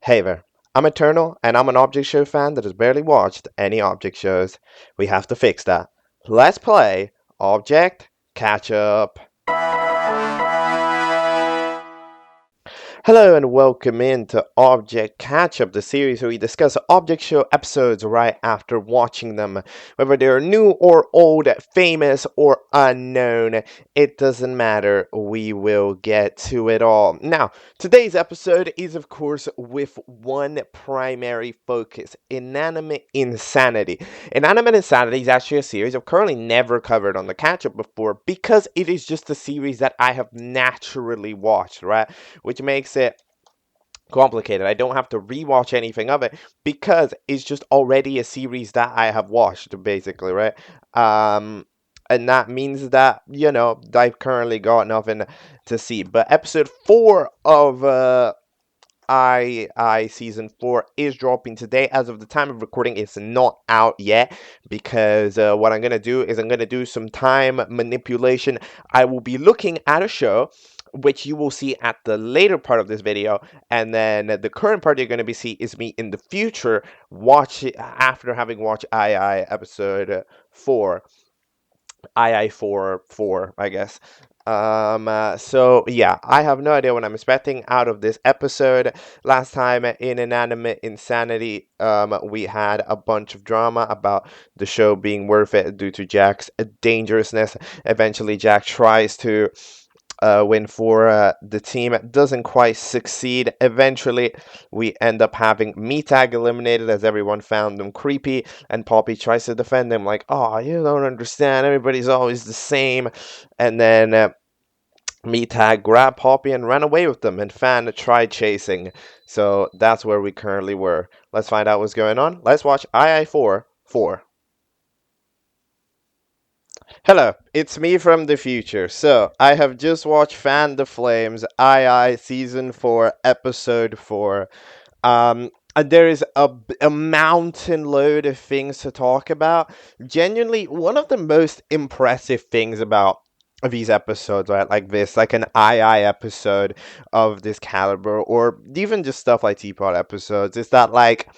Hey there, I'm Eternal, and I'm an object show fan that has barely watched any object shows. We have to fix that. Let's play Object Catchup. Hello and welcome into Object Catch-Up, the series where we discuss object show episodes right after watching them. Whether they're new or old, famous or unknown, it doesn't matter. We will get to it all. Now, today's episode is of course with one primary focus: Inanimate Insanity. Inanimate Insanity is actually a series I've currently never covered on the Catch-Up before because it is just a series that I have naturally watched, right? Which makes it complicated. I don't have to rewatch anything of it because it's just already a series that I have watched, basically, right? And that means that, I've currently got nothing to see. But episode 4 of I season 4 is dropping today. As of the time of recording, it's not out yet because what I'm gonna do is I'm gonna do some time manipulation. I will be looking at a show which you will see at the later part of this video, and then the current part you're going to be see is me in the future watch it after having watched II episode 4, II4, I guess. So yeah, I have no idea what I'm expecting out of this episode. Last time in Inanimate Insanity, we had a bunch of drama about the show being worth it due to Jack's dangerousness. Eventually, Jack tries to win for the team. It doesn't quite succeed. Eventually, we end up having Metag eliminated as everyone found him creepy, and Poppy tries to defend him like, "Oh, you don't understand. Everybody's always the same." And then Metag grabbed Poppy and ran away with them, and Fan tried chasing. So that's where we currently were. Let's find out what's going on. Let's watch II4. Hello, it's me from the future. So, I have just watched Fan the Flames, II Season 4, Episode 4. And there is a mountain load of things to talk about. Genuinely, one of the most impressive things about these episodes, right, like this, like an II episode of this caliber, or even just stuff like Teapot episodes, is that, like,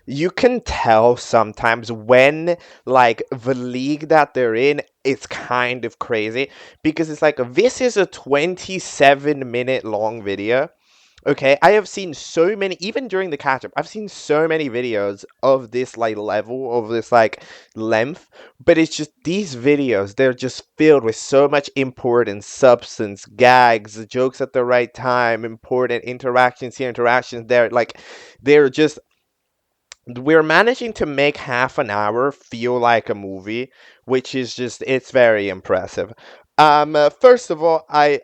you can tell sometimes when, like, the league that they're in, it's kind of crazy because it's like this is a 27-minute long video. Okay, I have seen so many, even during the catch up, I've seen so many videos of this, like, level, of this, like, length, but it's just these videos, they're just filled with so much important substance, gags, jokes at the right time, important interactions here, interactions there, like, they're just, we're managing to make half an hour feel like a movie, which is just, it's very impressive. First of all, I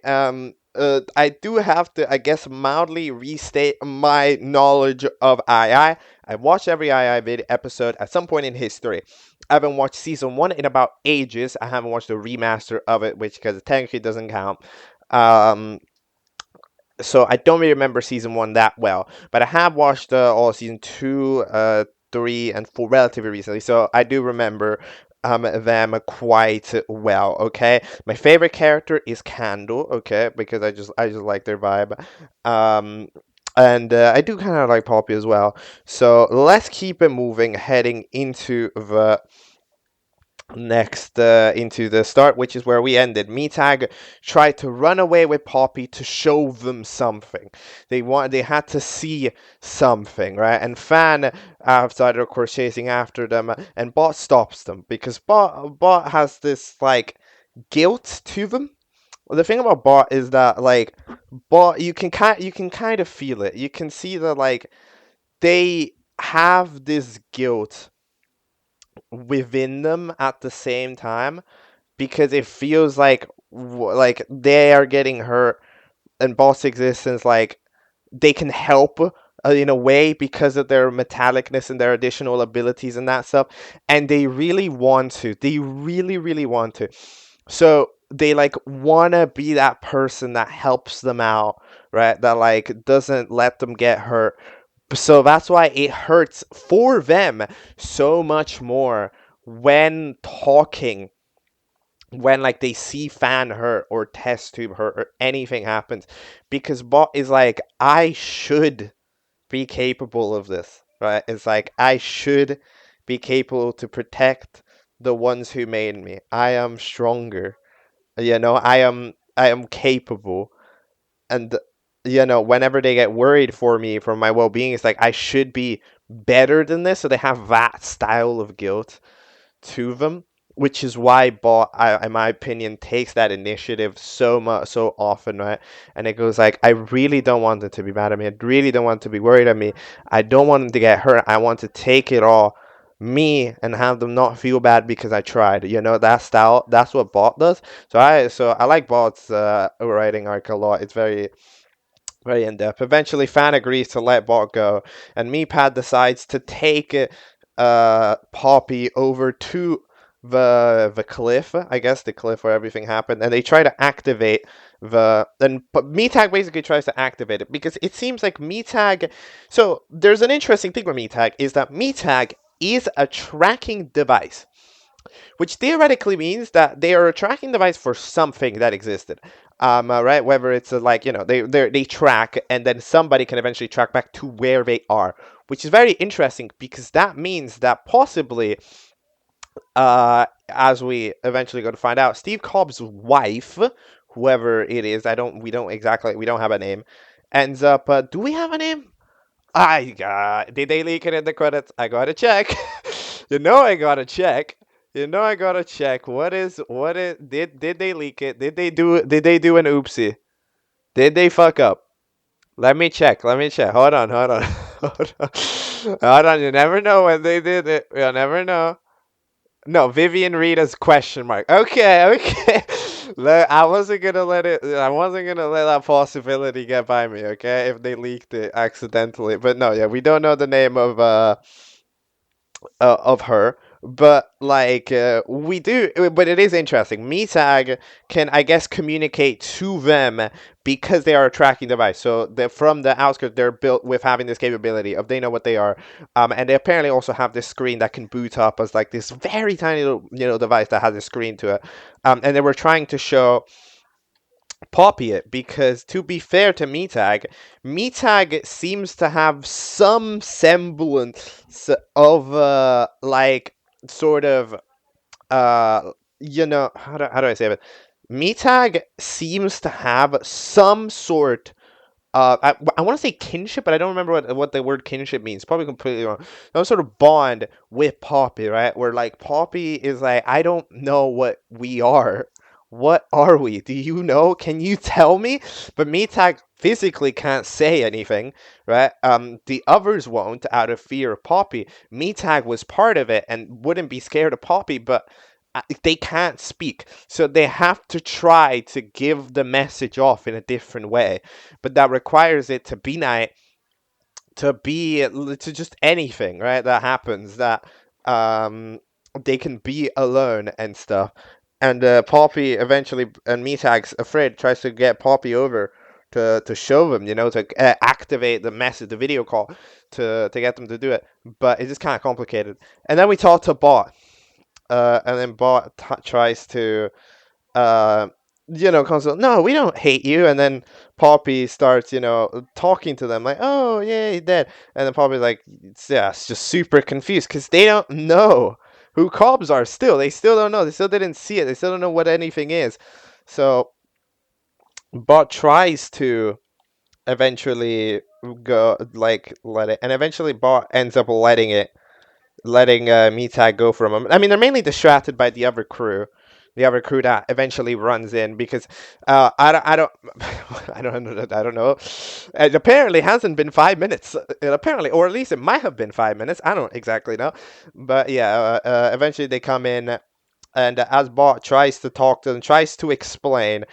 do have to, I guess, mildly restate my knowledge of II. I watched every II episode at some point in history. I haven't watched season 1 in about ages. I haven't watched the remaster of it, which, because it technically doesn't count. Um, so I don't really remember season 1 that well, but I have watched all season 2, 3, and 4 relatively recently, so I do remember them quite well. Okay, my favorite character is Candle. Okay, because I just like their vibe. Um, and I do kind of like Poppy as well. So let's keep it moving, heading into the next into the start, which is where we ended. Metag tried to run away with Poppy to show them something. They had to see something, right? And Fan started, of course, chasing after them, and Bot stops them because Bot has this, like, guilt to them. Well, the thing about Bot is that, like, Bot, you can kind of feel it. You can see that, like, they have this guilt within them at the same time because it feels like they are getting hurt, and Boss existence, like, they can help in a way because of their metallicness and their additional abilities and that stuff, and they really want to, they really want to, so they, like, want to be that person that helps them out, right, that, like, doesn't let them get hurt. So that's why it hurts for them so much more when talking when like they see fan hurt or test tube hurt or anything happens, because bot is like, I should be capable of this, right? It's like, I should be capable to protect the ones who made me. I am stronger, I am capable. And whenever they get worried for me, for my well-being, it's like, I should be better than this. So they have that style of guilt to them, which is why bot, in my opinion, takes that initiative so much, so often, right? And it goes like, I really don't want them to be mad at me. I really don't want to be worried at me. I don't want them to get hurt. I want to take it all me and have them not feel bad because I tried. That style. That's what bot does. So I like bot's writing arc a lot. It's very, very in depth. Eventually, Fan agrees to let Bot go, and Meepad decides to take Poppy over to the cliff. I guess the cliff where everything happened, and they try to activate but Meetag basically tries to activate it because it seems like Meetag. So there's an interesting thing with Meetag is that Meetag is a tracking device, which theoretically means that they are a tracking device for something that existed. Right? Whether it's like, they track, and then somebody can eventually track back to where they are, which is very interesting because that means that possibly, as we eventually go to find out, Steve Cobb's wife, whoever it is, we don't have a name, ends up. Do we have a name? Did they leak it in the credits? I gotta check. I gotta check. I gotta check. Did they leak it? Did they do an oopsie? Did they fuck up? Let me check. Let me check. Hold on. Hold on. Hold on. Hold on. You never know when they did it. You'll never know. No, Vivian Rita's question mark. Okay, okay. I wasn't gonna let that possibility get by me, okay? If they leaked it accidentally. But no, yeah, we don't know the name of her, but like, we do. But it is interesting. Metag can, I guess, communicate to them because they are a tracking device. So from the outskirts, they're built with having this capability of, they know what they are, and they apparently also have this screen that can boot up as like this very tiny little device that has a screen to it, and they were trying to show Poppy it because, to be fair to Metag, Metag seems to have some semblance of like, sort of, how do I say it? Metag seems to have some sort, I want to say kinship, but I don't remember what the word kinship means. Probably completely wrong. Some sort of bond with Poppy, right? Where like Poppy is like, I don't know what we are. What are we? Do you know? Can you tell me? But Metag physically can't say anything, right? The others won't, out of fear of Poppy. Metag was part of it and wouldn't be scared of Poppy, but they can't speak, so they have to try to give the message off in a different way, but that requires it to be night, to just anything, right? That happens, that um they can be alone and stuff. And Poppy eventually, and Metag's afraid, tries to get Poppy over to show them, to activate the message, the video call, to get them to do it. But it's just kind of complicated. And then we talk to Bot, and then Bot tries to, uh, console. No, we don't hate you. And then Poppy starts, talking to them like, oh yeah, he did. And then Poppy's like, it's just super confused because they don't know who Cobbs are. Still, they still don't know. They still didn't see it. They still don't know what anything is. So Bot tries to eventually go, like, let it, and eventually Bot ends up letting Metag go from them. I mean, they're mainly distracted by the other crew that eventually runs in because, I don't I don't know. It apparently hasn't been 5 minutes. Apparently, or at least it might have been 5 minutes. I don't exactly know, but yeah, eventually they come in, and as Bot tries to talk to them, tries to explain,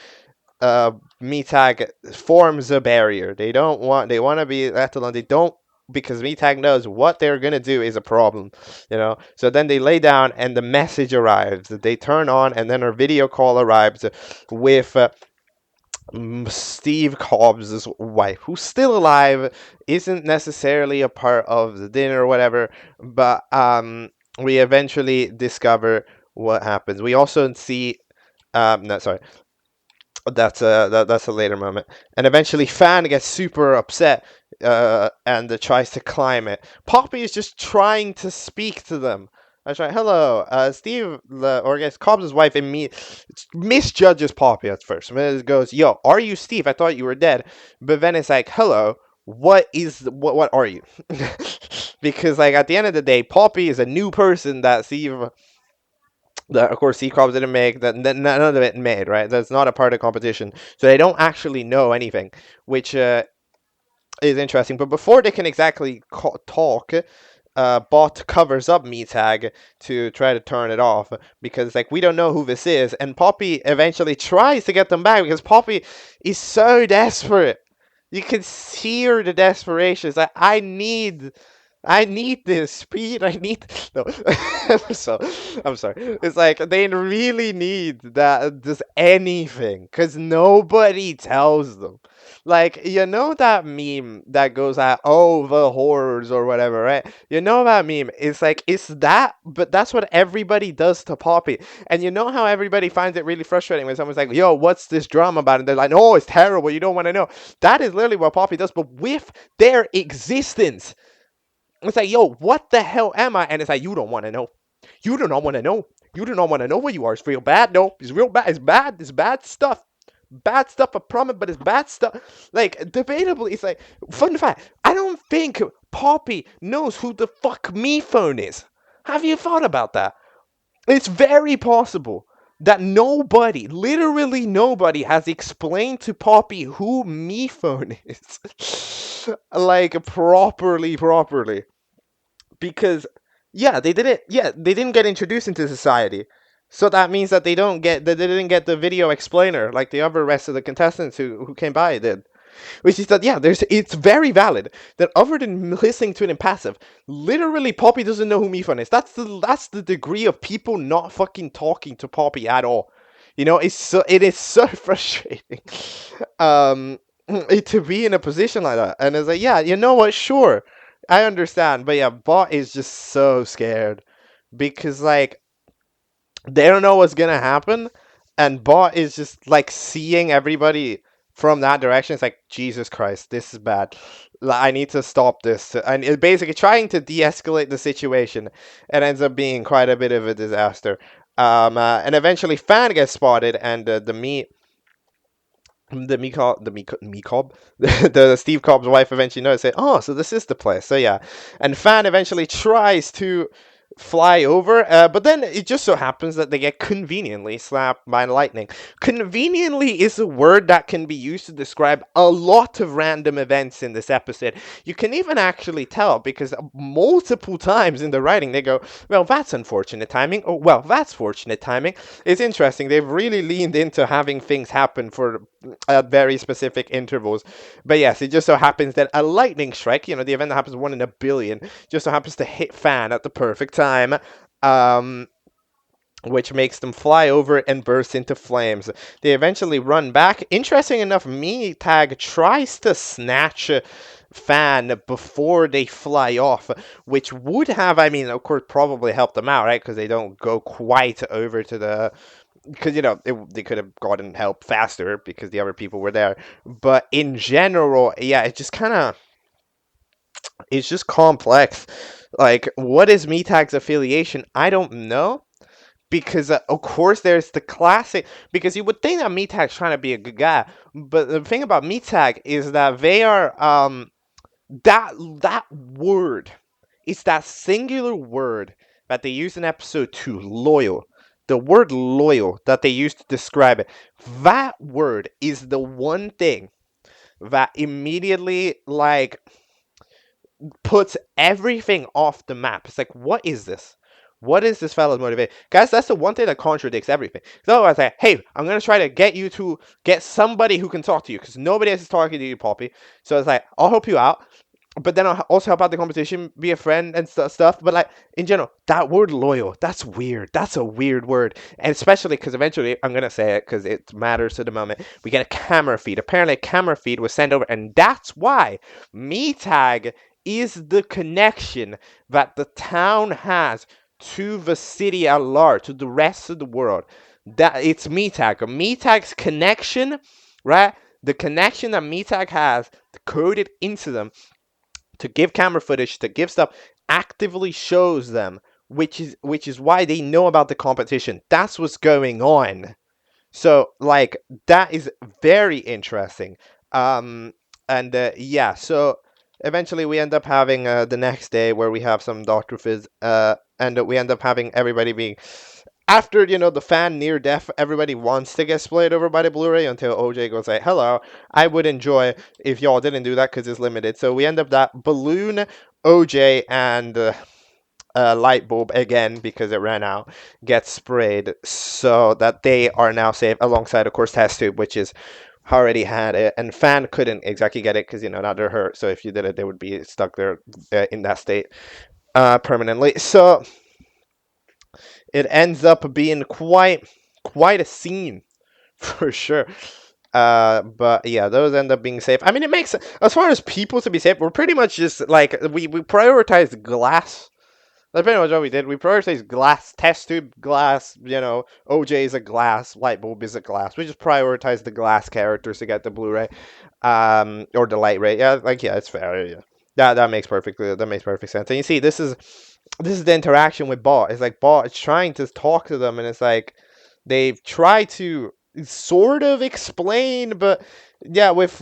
Metag forms a barrier. They want to be left alone. They don't, because Metag knows what they're gonna do is a problem, So then they lay down, and the message arrives. They turn on, and then our video call arrives with Steve Cobbs' wife, who's still alive, isn't necessarily a part of the dinner or whatever, but we eventually discover what happens. We also see No, sorry. That's a later moment. And eventually, Fan gets super upset and tries to climb it. Poppy is just trying to speak to them. I was like, "Hello, Steve," or I guess Cobb's wife, and me misjudges Poppy at first. And it goes, "Yo, are you Steve? I thought you were dead." But then it's like, "Hello, what are you?" Because like at the end of the day, Poppy is a new person that Steve that of course C Corps didn't make, that none of it made, right? That's not a part of competition, so they don't actually know anything, which is interesting. But before they can exactly talk, Bot covers up Metag to try to turn it off because like we don't know who this is, and Poppy eventually tries to get them back because Poppy is so desperate. You can hear the desperation. It's like I need this speed. I need no. so I'm sorry. It's like they really need that just anything because nobody tells them. Like you know that meme that goes out, oh the horrors or whatever, right? You know that meme. It's like it's that, but that's what everybody does to Poppy. And you know how everybody finds it really frustrating when someone's like, "Yo, what's this drama about?" And they're like, "Oh, it's terrible. You don't want to know." That is literally what Poppy does, but with their existence. It's like, yo, what the hell am I? And it's like, you don't want to know. You do not want to know. You do not want to know what you are. It's real bad. No, it's real bad. It's bad. It's bad stuff. Bad stuff, I promise, but it's bad stuff. Like, debatably, it's like, fun fact, I don't think Poppy knows who the fuck me phone is. Have you thought about that? It's very possible that nobody, literally nobody, has explained to Poppy who me phone is. Like, properly because they didn't get introduced into society, so that means that they didn't get the video explainer like the other rest of the contestants who came by did, which is that it's very valid that other than listening to it in passive, literally Poppy doesn't know who Mifun is. That's the degree of people not fucking talking to Poppy at all. It is so frustrating. um to be in a position like that. And it's like, yeah, you know what? Sure, I understand. But yeah, Bot is just so scared because, like, they don't know what's gonna happen. And Bot is just, like, seeing everybody from that direction. It's like, Jesus Christ, this is bad. I need to stop this. And it's basically trying to de escalate the situation. It ends up being quite a bit of a disaster. And eventually, Fan gets spotted, and me Cobb, the Steve Cobb's wife eventually noticed it. Oh, so this is the place. So yeah, and Fan eventually tries to fly over, but then it just so happens that they get conveniently slapped by lightning. Conveniently is a word that can be used to describe a lot of random events in this episode. You can even actually tell because multiple times in the writing they go, well, that's unfortunate timing. Oh, well, that's fortunate timing. It's interesting. They've really leaned into having things happen for at very specific intervals. But yes, it just so happens that a lightning strike, the event that happens 1 in a billion, just so happens to hit Fan at the perfect time. Um, which makes them fly over and burst into flames. They eventually run back. Interesting enough, Me Tag tries to snatch Fan before they fly off, which would have, I mean, of course, probably helped them out, right? Because they don't go quite over to the because they could have gotten help faster because the other people were there. But in general, yeah, it's just complex. Like, what is Metag's affiliation? I don't know because of course there's the classic. Because you would think that Metag's trying to be a good guy, but the thing about Metag is that they are that word is that singular word that they use in episode 2, loyal. The word loyal that they used to describe it. That word is the one thing that immediately, like, puts everything off the map. It's like, what is this? What is this fellow's motivation? Guys, that's the one thing that contradicts everything. So I say, hey, I'm going to try to get you to get somebody who can talk to you because nobody else is talking to you, Poppy. So it's like, I'll help you out, but then I'll also help out the competition, be a friend and stuff. But like in general, that word loyal, that's weird. That's a weird word, and especially because eventually I'm gonna say it because it matters to the moment. We get a camera feed. Apparently, a camera feed was sent over, and that's why Me Tag is the connection that the town has to the city at large, to the rest of the world. that it's Metag. Metag's connection, right? The connection that Metag has coded into them to give camera footage, to give stuff, actively shows them, which is why they know about the competition. That's what's going on. So like that is very interesting. And yeah, so eventually we end up having the next day where we have some Dr. Fizz, and we end up having everybody being after the fan near death. Everybody wants to get splayed over by the Blu-ray until OJ goes like, "Hello, I would enjoy if y'all didn't do that because it's limited." So we end up that Balloon, OJ, and light bulb again because it ran out, gets sprayed so that they are now safe alongside, of course, test tube, which is already had it, and fan couldn't exactly get it because now they're hurt. So if you did it, they would be stuck there in that state permanently. So it ends up being quite a scene for sure. But yeah, those end up being safe. I mean, it makes, as far as people to be safe, we're pretty much just like we prioritize glass. That's pretty much what we did. We prioritized glass, test tube glass, OJ is a glass, light bulb is a glass. We just prioritized the glass characters to get the Blu-ray, or the light ray. Yeah, like, yeah, it's fair. Yeah, that makes perfect sense. And you see, this is the interaction with Bot. It's like Bot is trying to talk to them, and it's like they've tried to sort of explain, but yeah, with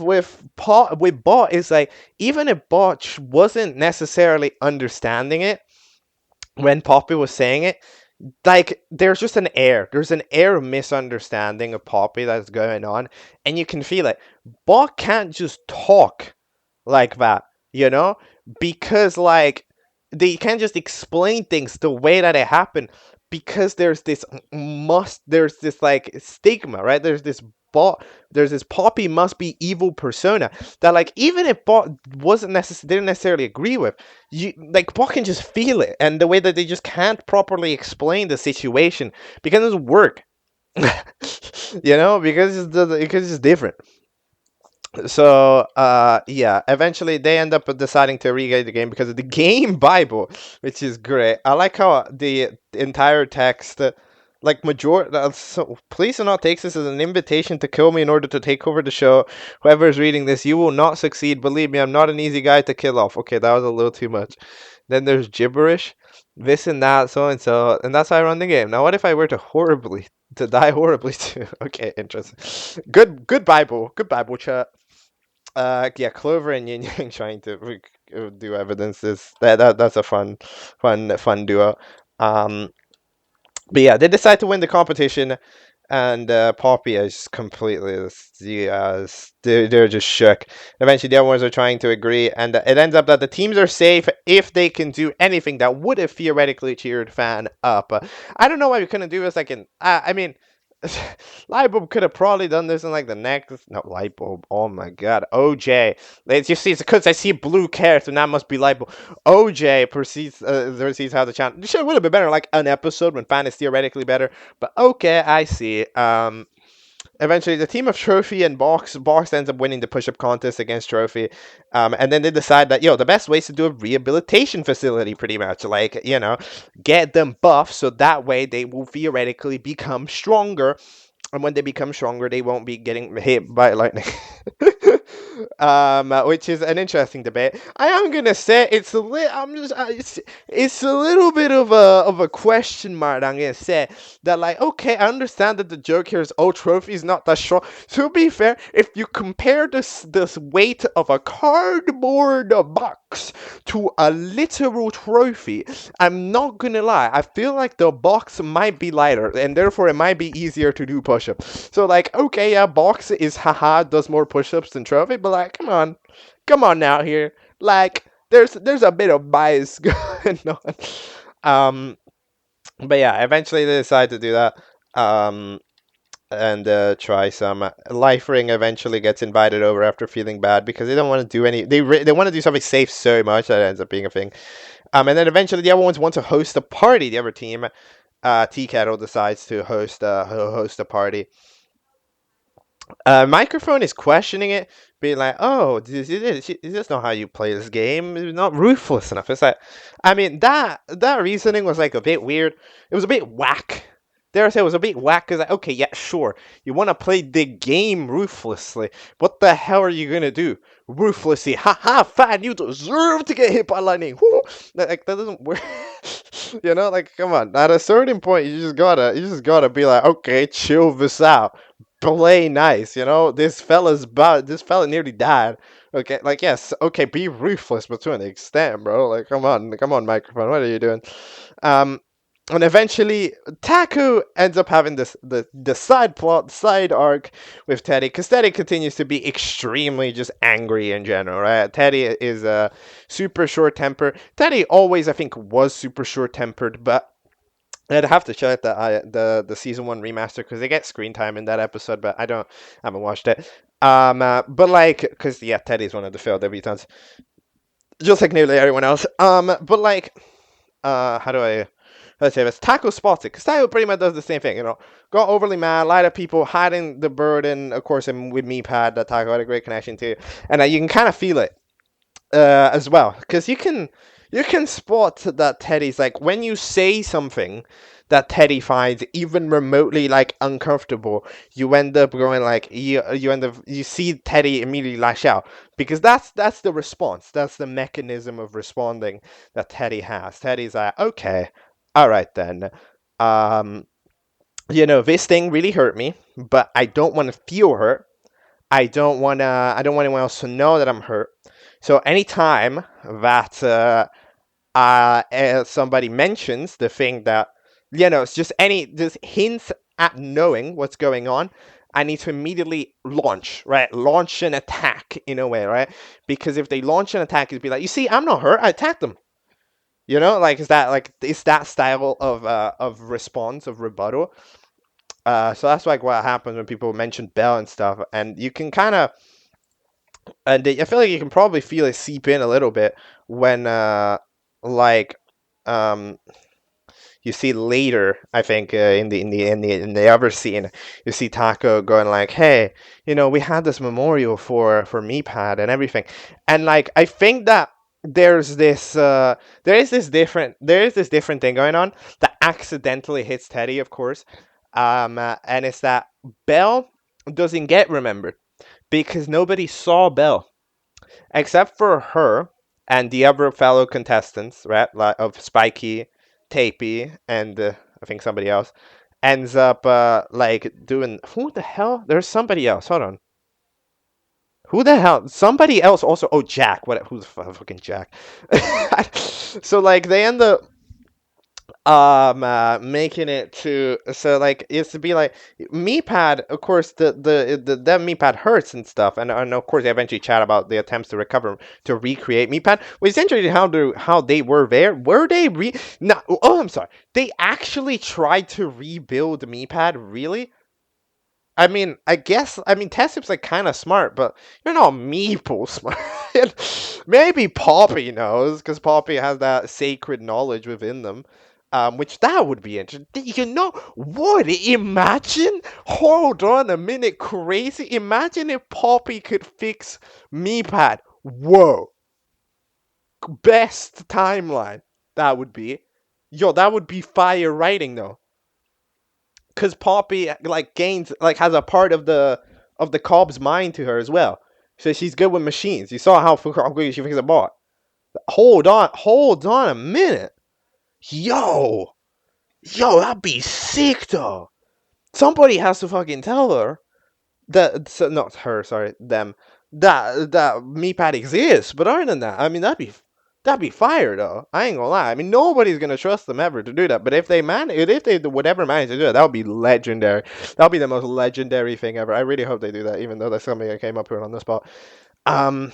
Bot, it's like even if Bot wasn't necessarily understanding it when Poppy was saying it, like there's an air of misunderstanding of Poppy that's going on, and you can feel it. Bot can't just talk like that, you know, because like they can't just explain things the way that it happened, because there's this like stigma, right? There's this Poppy must be evil persona that, like, even if Bot didn't necessarily agree with, you like Bot can just feel it, and the way that they just can't properly explain the situation because it doesn't work. Because it's different. So yeah, eventually they end up deciding to regate the game because of the game Bible, which is great. I like how the entire text, like major so please do not take this as an invitation to kill me in order to take over the show. Whoever is reading this, you will not succeed. Believe me, I'm not an easy guy to kill off. Okay, that was a little too much. Then there's gibberish, this and that, so and so, and that's how I run the game. Now what if I were to die horribly too? Okay, interesting. Good Bible, chat. Yeah, Clover and Yin Yang trying to do evidences. That's a fun duo. Um, but yeah, they decide to win the competition, and Poppy is completely, yes, they're just shook. Eventually, the other ones are trying to agree, and it ends up that the teams are safe if they can do anything that would have theoretically cheered Fan up. I don't know why we couldn't do this. Like I mean. Lightbulb could have probably done this in like the next. No, Lightbulb. Oh my god. OJ. Let's just see. It's because I see blue character, and that must be Lightbulb. OJ proceeds how the channel. This should would have been better, like an episode when Fan is theoretically better. But okay, I see. Eventually, the team of Trophy and Box ends up winning the push-up contest against Trophy, and then they decide that the best way is to do a rehabilitation facility, pretty much, like get them buff so that way they will theoretically become stronger, and when they become stronger, they won't be getting hit by lightning. Which is an interesting debate. I am gonna say it's a it's a little bit of a question mark. I'm gonna say that, like, okay, I understand that the joke here is, oh, Trophy is not that strong. To be fair, if you compare this weight of a cardboard box to a literal trophy, I'm not gonna lie, I feel like the box might be lighter, and therefore it might be easier to do push-ups. So, like, okay, yeah, box is does more push-ups than Trophy, but like, come on now here. Like, there's a bit of bias going on. But yeah, eventually they decide to do that. And try some. Life Ring eventually gets invited over after feeling bad because they don't want to do any. They want to do something safe so much that it ends up being a thing. And then eventually the other ones want to host a party. The other team, Tea Kettle, decides to host a party. Microphone is questioning it, being like, "Oh, this is not how you play this game. It's not ruthless enough." It's like, I mean, that reasoning was like a bit weird. It was a bit whack. dare say it was a bit whack. Cause like, okay, yeah, sure, you want to play the game ruthlessly. What the hell are you gonna do? Ruthlessly, haha, fan, you deserve to get hit by lightning. Woo! Like that doesn't work. Like come on. At a certain point, you just gotta be like, okay, chill this out, play nice. This fella nearly died. Okay, like yes, okay, be ruthless, but to an extent, bro. Like come on, microphone, what are you doing? Um, and eventually, Taku ends up having the side plot, side arc with Teddy, because Teddy continues to be extremely just angry in general, right? Teddy is a super short temper. Teddy always, I think, was super short tempered, but I'd have to check the season one remaster because they get screen time in that episode, but I haven't watched it. But like, because yeah, Teddy's one of the failed debutantes, just like nearly everyone else. But like, how do I? Let's say this. Taco spots it because Taco pretty much does the same thing. Got overly mad, lied to people, hiding the burden. Of course, and with Meepad, that Taco had a great connection to, and you can kind of feel it as well, because you can spot that Teddy's like when you say something that Teddy finds even remotely like uncomfortable, you end up going like you see Teddy immediately lash out, because that's the response, that's the mechanism of responding that Teddy has. Teddy's like, okay, all right then, um, this thing really hurt me, but I don't want to feel hurt. I don't want anyone else to know that I'm hurt. So anytime that somebody mentions the thing that, it's just hints at knowing what's going on, I need to immediately launch, right? Launch an attack in a way, right? Because if they launch an attack, it'd be like, you see, I'm not hurt. I attacked them. Like is that style of response, of rebuttal. So that's like what happens when people mention Bell and stuff, and you can kind of, and I feel like you can probably feel it seep in a little bit when like um you see later, I think, in the other scene, you see Taco going like, "Hey, we had this memorial for Meepad and everything," and like I think that there is this different thing going on that accidentally hits Teddy, of course, and it's that Belle doesn't get remembered because nobody saw Belle except for her and the other fellow contestants, right? Like of Spiky, Tapey, and I think somebody else ends up like doing. Who the hell? There's somebody else. Hold on. Who the hell? Somebody else also. Oh, Jack. What? Who's fucking Jack? So like they end up making it to, so like it's to be like Meepad, of course, the Meepad hurts and stuff, and of course they eventually chat about the attempts to recover, to recreate Meepad, which is interesting. How they were they no, oh, I'm sorry, they actually tried to rebuild Meepad, really? I mean, Tessip's like kind of smart, but you're not Meeple smart. Maybe Poppy knows, because Poppy has that sacred knowledge within them. Which that would be interesting. What? Imagine? Hold on a minute, crazy. Imagine if Poppy could fix Meepad. Whoa. Best timeline. That would be. Yo, that would be fire writing, though. Because Poppy like gains, like has a part of the Cobb's mind to her as well. So she's good with machines. You saw how quickly she fixed a bot. Hold on a minute. Yo, that'd be sick though. Somebody has to fucking tell her that, so, not her, sorry, them, that Meepad exists. But other than that, I mean, that'd be fire though. I ain't gonna lie. I mean, nobody's gonna trust them ever to do that. But if they would ever manage to do it, that would be legendary. That would be the most legendary thing ever. I really hope they do that, even though that's something I came up with on the spot. Um,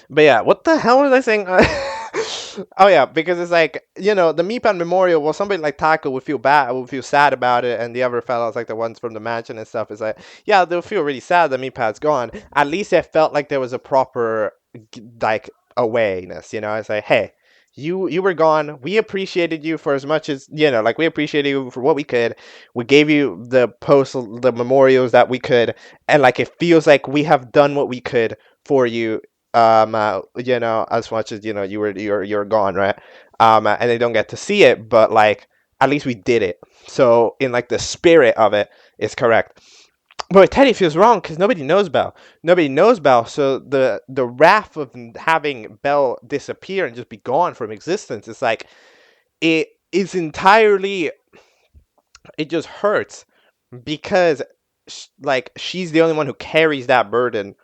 but yeah, what the hell was I saying? Oh yeah, because it's like, the Meepan Memorial. Well, somebody like Taco would feel sad about it, and the other fellows, like the ones from the mansion and stuff, is like, yeah, they'll feel really sad that Meepan's gone. At least it felt like there was a proper like awareness. It's like, hey, you were gone. We appreciated you for as much as, like we appreciated you for what we could. We gave you the memorials that we could, and like it feels like we have done what we could for you, as much as, you're gone, right? And they don't get to see it, but like at least we did it. So in like the spirit of it, it's correct. But Teddy feels wrong because nobody knows Belle. Nobody knows Belle, so the wrath of having Belle disappear and just be gone from existence is like it is entirely. It just hurts because like she's the only one who carries that burden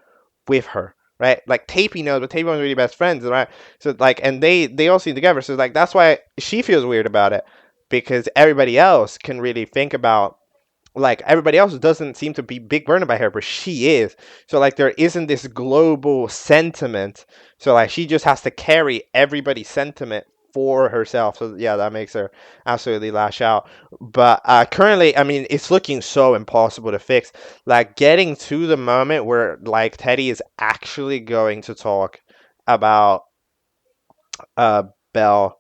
with her, right? Like Tapey knows, but Tapey was really best friends, right? So like, and they all seem together. So like that's why she feels weird about it because everybody else can really think about like everybody else doesn't seem to be big burned by her, but she is. So like there isn't this global sentiment. So like she just has to carry everybody's sentiment for herself. So yeah, that makes her absolutely lash out. But currently, I mean, it's looking so impossible to fix. Like getting to the moment where like Teddy is actually going to talk about uh Belle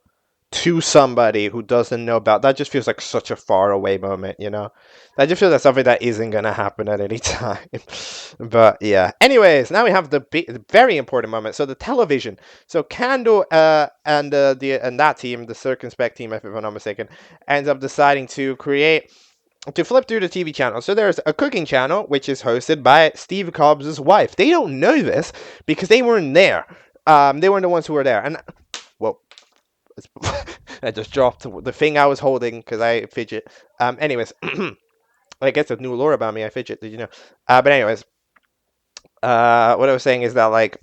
to somebody who doesn't know about that just feels like such a far away moment, you know? That just feels like something that isn't gonna happen at any time. But yeah. Anyways, now we have the very important moment. So the television. So Candle and that team, the Circumspect team, if I'm not mistaken, ends up deciding to flip through the TV channel. So there's a cooking channel which is hosted by Steve Cobbs' wife. They don't know this because they weren't there. They weren't the ones who were there. And well, I just dropped the thing I was holding because I fidget. Anyways, I guess a new lore about me. I fidget. Did you know? But anyways, what I was saying is that like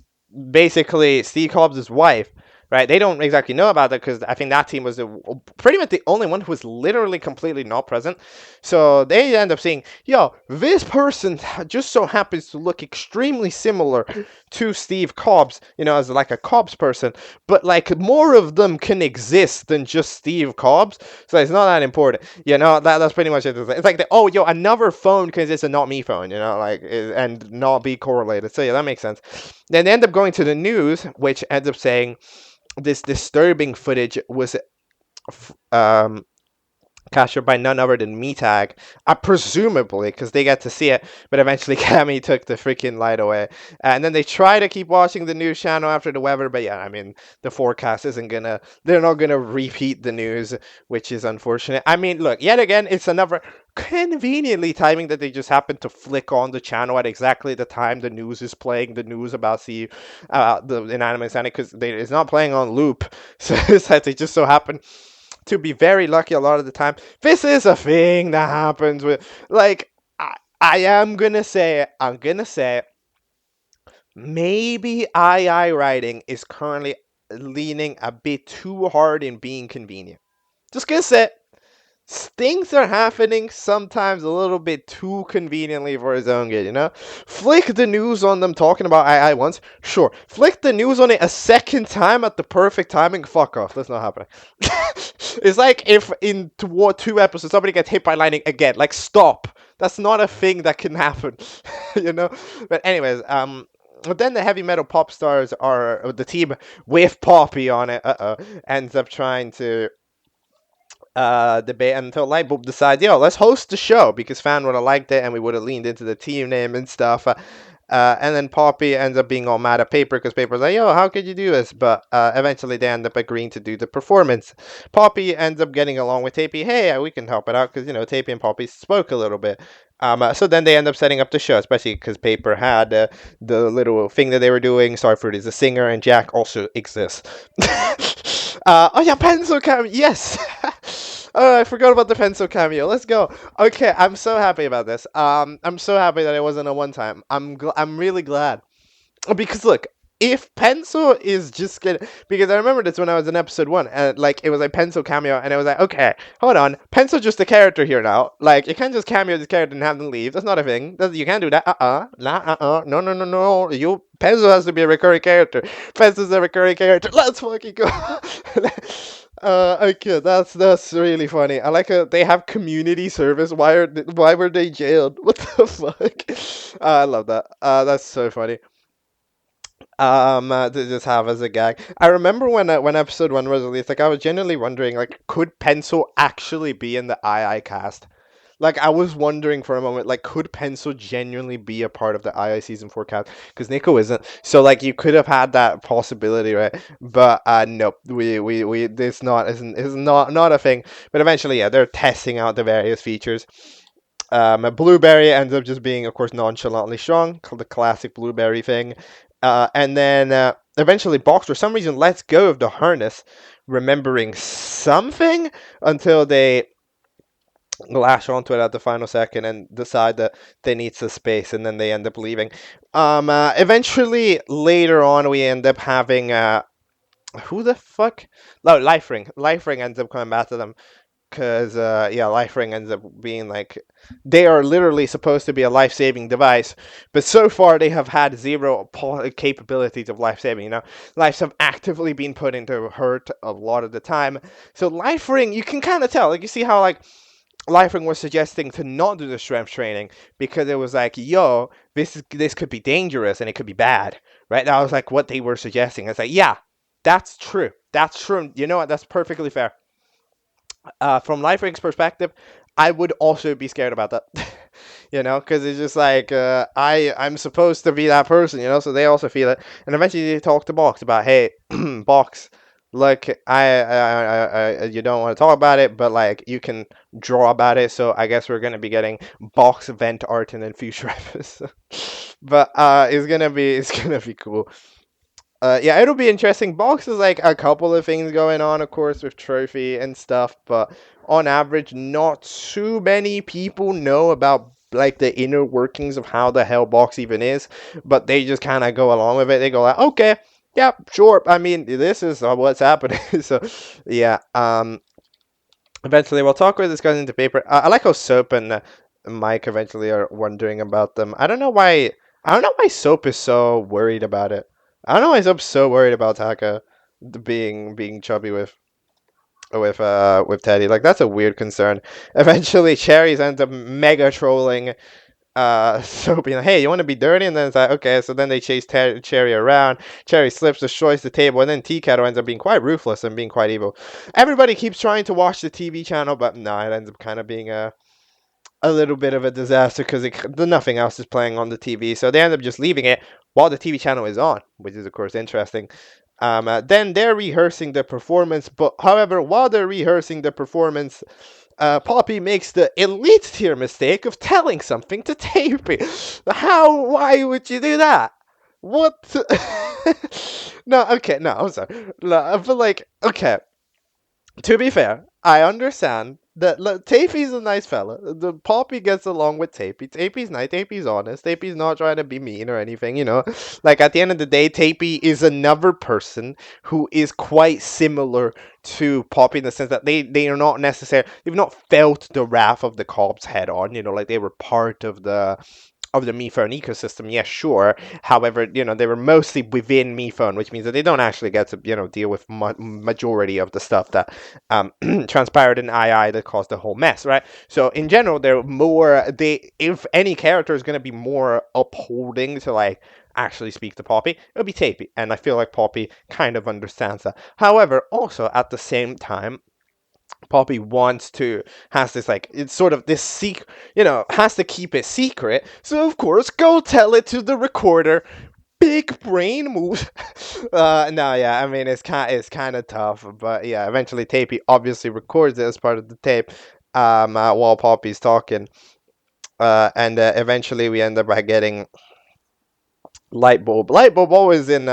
basically Steve Cobbs' wife, right? They don't exactly know about that because I think that team was pretty much the only one who was literally completely not present. So they end up saying, "Yo, this person just so happens to look extremely similar to Steve Cobbs, you know, as like a Cobbs person, but like more of them can exist than just Steve Cobbs, so it's not that important, you know." That's pretty much it. It's like oh, yo, another phone because it's a not me phone, you know, like and not be correlated. So yeah, that makes sense. Then they end up going to the news, which ends up saying this disturbing footage was um captured by none other than Metag, presumably, because they get to see it, but eventually Cammy took the freaking light away. And then they try to keep watching the news channel after the weather, but yeah, I mean, the forecast isn't gonna, they're not gonna repeat the news, which is unfortunate. I mean, look, yet again, it's another conveniently timing that they just happen to flick on the channel at exactly the time the news is playing, the news about the Inanimate Insanity, because it's not playing on loop, so it's that they just so happen to be very lucky a lot of the time. This is a thing that happens with, like, I am gonna say it. I'm gonna say it. Maybe II writing is currently leaning a bit too hard in being convenient. Just gonna say it. Things are happening sometimes a little bit too conveniently for his own good, you know? Flick the news on them talking about II once, sure. Flick the news on it a second time at the perfect timing, fuck off, that's not happening. It's like if in two episodes somebody gets hit by lightning again, like stop. That's not a thing that can happen, you know? But anyways, but then the heavy metal pop stars are the team with Poppy on it, ends up trying to debate until Lightbulb decides, yo, let's host the show because fan would have liked it and we would have leaned into the team name and stuff. And then Poppy ends up being all mad at Paper because Paper's like, yo, how could you do this? But eventually they end up agreeing to do the performance. Poppy ends up getting along with Tapey. Hey, we can help it out because, you know, Tapey and Poppy spoke a little bit. So then they end up setting up the show, especially because Paper had the little thing that they were doing. Starfruit is a singer and Jack also exists. Oh yeah, pencil cameo. Yes. Oh, I forgot about the pencil cameo. Let's go. Okay, I'm so happy about this. I'm so happy that it wasn't a one time. I'm really glad because look, if Pencil is just gonna, because I remember this when I was in episode 1 and like it was like Pencil cameo and it was like, okay, hold on, Pencil just a character here now, like you can't just cameo this character and have them leave. That's not a thing. You can't do that. No, you Pencil has to be a recurring character. Pencil's a recurring character. Let's fucking go. Okay, that's really funny. I like they have community service. Why were they jailed? What the fuck? I love that. That's so funny. To just have as a gag. I remember when episode 1 was released, like I was genuinely wondering, like, could Pencil actually be in the II cast? Like I was wondering for a moment, like could Pencil genuinely be a part of the II season 4 cast? Because Nico isn't. So like you could have had that possibility, right? But nope, we it's not is not a thing. But eventually, yeah, they're testing out the various features. Blueberry ends up just being, of course, nonchalantly strong, the classic Blueberry thing. And then eventually, Box for some reason lets go of the harness, remembering something until they lash onto it at the final second and decide that they need some space, and then they end up leaving. Eventually, later on, we end up having who the fuck? No, Life Ring. Life Ring ends up coming back to them because yeah, Life Ring ends up being like they are literally supposed to be a life-saving device, but so far they have had zero capabilities of life-saving. You know, lives have actively been put into hurt a lot of the time. So Life Ring, you can kind of tell, like you see how like Life Ring was suggesting to not do the strength training because it was like, yo, this could be dangerous and it could be bad, right? That was like what they were suggesting. It's like, yeah, that's true. That's true. You know what? That's perfectly fair. From Life Ring's perspective, I would also be scared about that. You know, because it's just like I'm supposed to be that person, you know. So they also feel it, and eventually they talk to Box about, hey, Box, look, you don't want to talk about it, but like you can draw about it. So I guess we're gonna be getting Box event art in the future episodes. But it's gonna be cool. Yeah, it'll be interesting. Box is like a couple of things going on, of course, with Trophy and stuff, but on average, not too many people know about like the inner workings of how the hell Box even is, but they just kind of go along with it. They go like, okay, yeah, sure. I mean, this is what's happening. So, yeah. Eventually, we'll talk with this guy into paper. I like how Soap and Mike eventually are wondering about them. I don't know why. I don't know why Soap is so worried about it. I don't know why Soap's so worried about Taka being chubby with Teddy. Like that's a weird concern. Eventually, Cherries ends up mega trolling Soap, being like, hey, you want to be dirty? And then it's like, okay. So then they chase Cherry around. Cherry slips, destroys the table, and then Tea ends up being quite ruthless and being quite evil. Everybody keeps trying to watch the TV channel, but no, it ends up kind of being a little bit of a disaster because nothing else is playing on the TV. So they end up just leaving it while the TV channel is on, which is, of course, interesting. Then they're rehearsing the performance, but however, while they're rehearsing the performance, Poppy makes the elite tier mistake of telling something to Tapey. How? Why would you do that? What? No, okay, no, I'm sorry. No, but like, okay, to be fair, I understand that Tapey's a nice fella. The Poppy gets along with Tapey. Tapey's nice. Tapey's honest. Tapey's not trying to be mean or anything, you know. Like at the end of the day, Tapey is another person who is quite similar to Poppy in the sense that they are not necessarily they've not felt the wrath of the cops head on, you know, like they were part of the MePhone ecosystem, yes, sure. However, you know, they were mostly within MePhone, which means that they don't actually get to, you know, deal with majority of the stuff that transpired in II that caused the whole mess, right? So in general, they're more, if any character is going to be more upholding to like actually speak to Poppy, it'll be Tapey. And I feel like Poppy kind of understands that. However, also at the same time, Poppy has this like it's sort of this secret, you know, has to keep it secret. So of course, go tell it to the recorder. Big brain move. No, yeah, I mean it's kind of tough, but yeah, eventually Tapey obviously records it as part of the tape, while Poppy's talking, and eventually we end up by getting Lightbulb. Lightbulb always in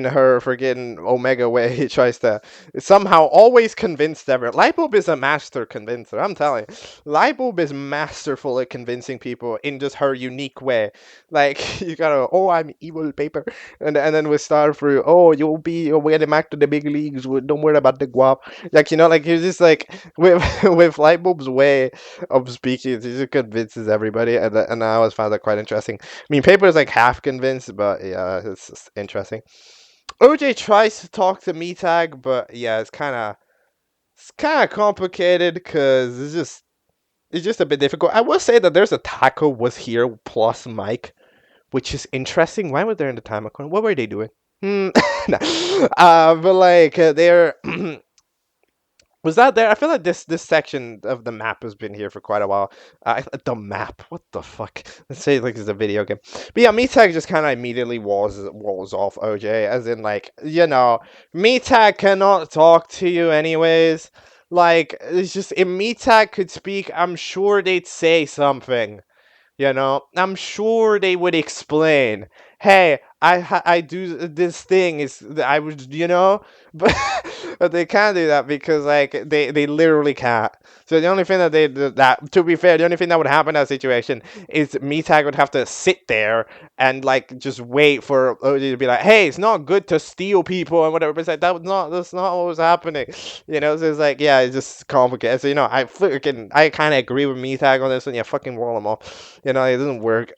her freaking Omega way. He tries to somehow always convince everyone. Lightbulb is a master convincer. I'm telling you, Lightbulb is masterful at convincing people in just her unique way. Like you gotta, oh, I'm evil paper, and then with Starfruit, oh, you'll get back to the big leagues. Don't worry about the guap. Like you know, like you're just like with with Lightbulb's way of speaking, he just convinces everybody, and I always found that quite interesting. I mean, Paper is like half convinced, but yeah, it's just interesting. OJ tries to talk to Metag, but yeah, it's kind of complicated because it's just a bit difficult. I will say that there's a Taco was here plus Mike, which is interesting. Why were they in the time corner? What were they doing? No. But like they're Was that there? I feel like this section of the map has been here for quite a while. The map, what the fuck? Let's say like it's a video game. But yeah, Metag just kind of immediately walls off OJ, as in like Metag cannot talk to you anyways. Like it's just if Metag could speak, I'm sure they'd say something. I'm sure they would explain. Hey, I do this thing is I would but but they can't do that because like they literally can't. So the only thing that to be fair, the only thing that would happen in that situation is Metag would have to sit there and like just wait for OG to be like, hey, it's not good to steal people and whatever. But it's like that's not what was happening. So it's like yeah, it's just complicated. So I kind of agree with Metag on this one. Yeah, fucking wall them off. It doesn't work.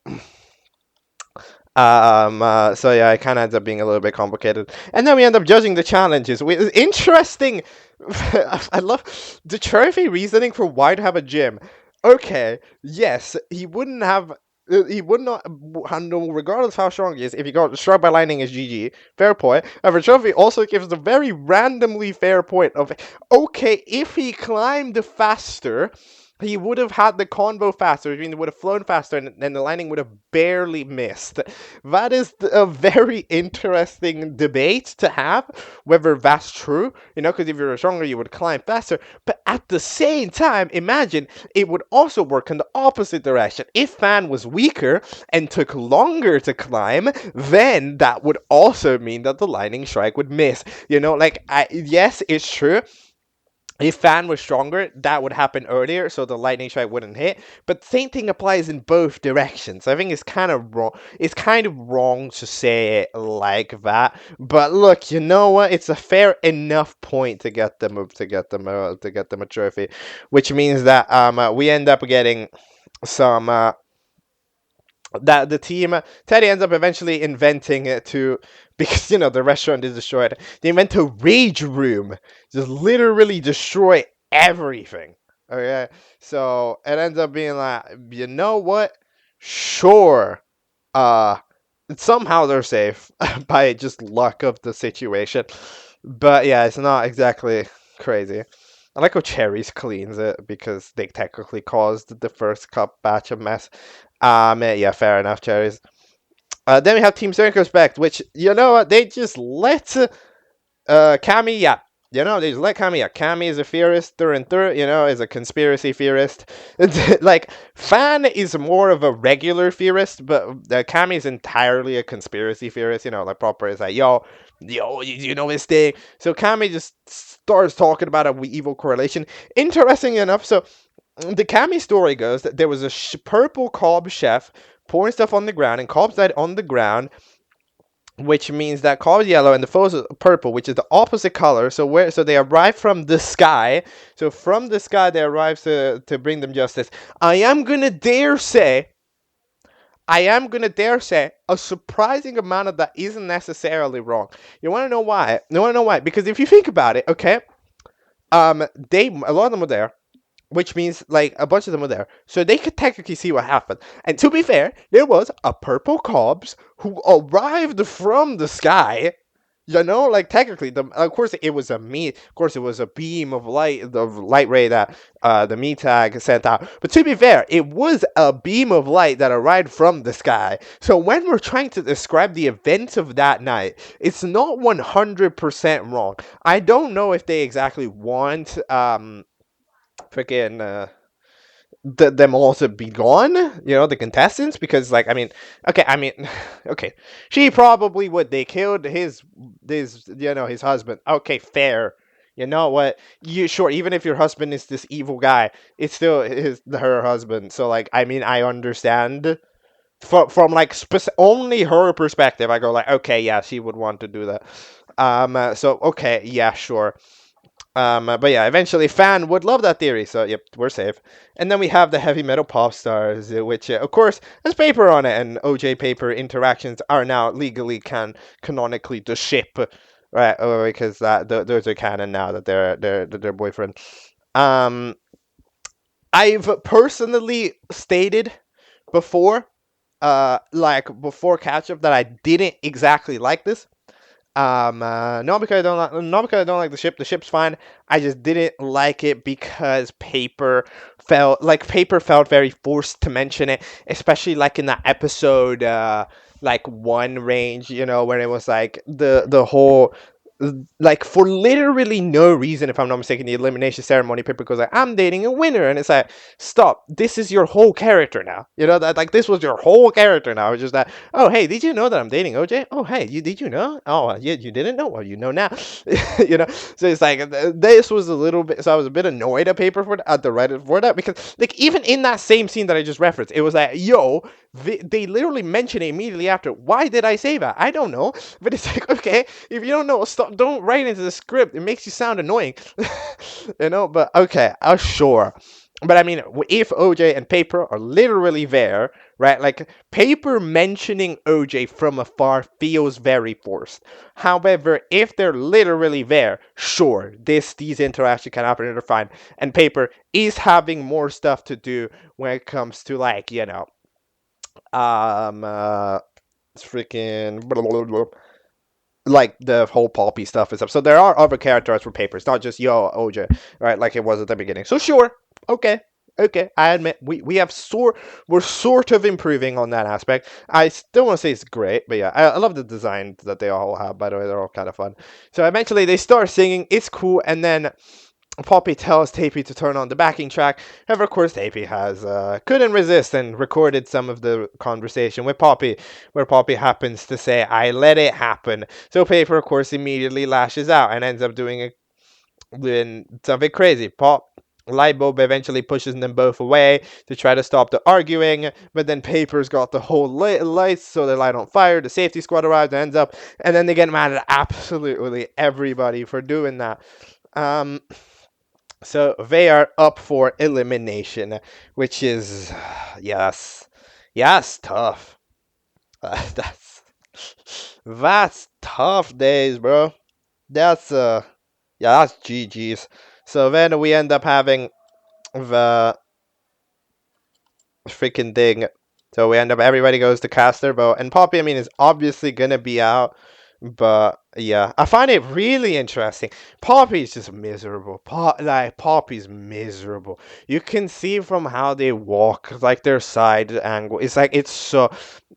So yeah, it kind of ends up being a little bit complicated, and then we end up judging the challenges. Interesting. I love the trophy reasoning for why to have a gym. Okay, yes, he wouldn't have. He would not handle, regardless how strong he is, if he got struck by lightning as GG. Fair point. However, trophy also gives the very randomly fair point of, okay, if he climbed faster, he would have had the convo faster, which means it would have flown faster, and the lightning would have barely missed. That is a very interesting debate to have, whether that's true, because if you're stronger, you would climb faster. But at the same time, imagine it would also work in the opposite direction. If Fan was weaker and took longer to climb, then that would also mean that the lightning strike would miss. Yes, it's true. If Fan was stronger, that would happen earlier, so the lightning strike wouldn't hit. But same thing applies in both directions. I think it's kind of wrong. It's kind of wrong to say it like that. But look, you know what? It's a fair enough point to get them a trophy, which means that we end up getting some that the team Teddy ends up eventually inventing it to because the restaurant is destroyed. They invent a rage room, just literally destroy everything. Okay, so it ends up being like, you know what? Sure, uh, somehow they're safe by just luck of the situation. But yeah, it's not exactly crazy. I like how Cherries cleans it because they technically caused the first cup batch of mess. Yeah, fair enough, Cherries. Then we have Team Circumspect, which what they just let Cammy, yeah. They just let Cammy, yeah. Cammy is a theorist through and through, is a conspiracy theorist. Like, Fan is more of a regular theorist, but Cammy is entirely a conspiracy theorist, like proper is like, yo, you know this thing. So Cammy just starts talking about a evil correlation. Interesting enough, so the Cammy story goes that there was a purple Cobb chef pouring stuff on the ground, and Cobb's died on the ground, which means that Cobb is yellow and the foes is purple, which is the opposite color. So they arrive from the sky. So from the sky they arrive to bring them justice. I am gonna dare say a surprising amount of that isn't necessarily wrong. You want to know why? Because if you think about it, okay, a lot of them were there, which means like a bunch of them were there, so they could technically see what happened. And to be fair, there was a purple Cobbs who arrived from the sky. Like technically, of course it was a beam of light, the light ray that the Metag sent out. But to be fair, it was a beam of light that arrived from the sky. So when we're trying to describe the events of that night, it's not 100% wrong. I don't know if they exactly want freaking them all to be gone, the contestants, because okay, she probably would. They killed his husband. Okay, fair. You know what? You sure, even if your husband is this evil guy, it's still her husband. So like, I understand from like only her perspective. I go like, okay, yeah, she would want to do that. So okay, yeah, sure. But yeah, eventually Fan would love that theory, so yep, we're safe. And then we have the heavy metal pop stars, which of course has paper on it, and OJ paper interactions are now legally canonically the ship, right? Because those are canon now that they're boyfriend. Um, I've personally stated before, like before Catchup, that I didn't exactly like this. Not because I don't like, not because I don't like the ship. The ship's fine. I just didn't like it because paper felt very forced to mention it, especially like in that episode, like one range, where it was like the whole, like, for literally no reason, if I'm not mistaken, the elimination ceremony, paper goes like, I'm dating a winner, and it's like, stop, this is your whole character now, that, like, this was your whole character now. It's just that, oh hey, did you know that I'm dating OJ? Oh hey, did you know? Oh yeah, you didn't know? Well, you know now. So it's like, this was a little bit, so I was a bit annoyed at paper for at the writer for that, because like even in that same scene that I just referenced, it was like, yo, they literally mention it immediately after. Why did I say that? I don't know. But it's like, okay, if you don't know, stop. Don't write into the script. It makes you sound annoying. But okay, sure. But I mean, if OJ and Paper are literally there, right? Like, Paper mentioning OJ from afar feels very forced. However, if they're literally there, sure, these interactions can happen and they're fine. And Paper is having more stuff to do when it comes to, like, um, uh, freaking blah, blah, blah, blah, like the whole Poppy stuff and stuff. So there are other characters for Paper. It's not just yo OJ, right? Like it was at the beginning. So sure, okay, okay. I admit we have we're sort of improving on that aspect. I still want to say it's great, but yeah, I love the design that they all have. By the way, they're all kind of fun. So eventually they start singing. It's cool, and then Poppy tells Tapey to turn on the backing track. However, of course, Tapey has couldn't resist and recorded some of the conversation with Poppy, where Poppy happens to say, "I let it happen." So Paper, of course, immediately lashes out and ends up doing something crazy. Lightbulb eventually pushes them both away to try to stop the arguing, but then Paper's got the whole lights, so they light on fire. The safety squad arrives and ends up, and then they get mad at absolutely everybody for doing that. So they are up for elimination, which is, yes, yes, tough. That's tough days, bro. That's yeah, that's GG's. So then we end up having the freaking thing. So we end up, everybody goes to cast their vote, and Poppy, I mean, is obviously gonna be out. But yeah, I find it really interesting. Poppy's just miserable. Poppy's miserable. You can see from how they walk, like their side angle. It's like it's so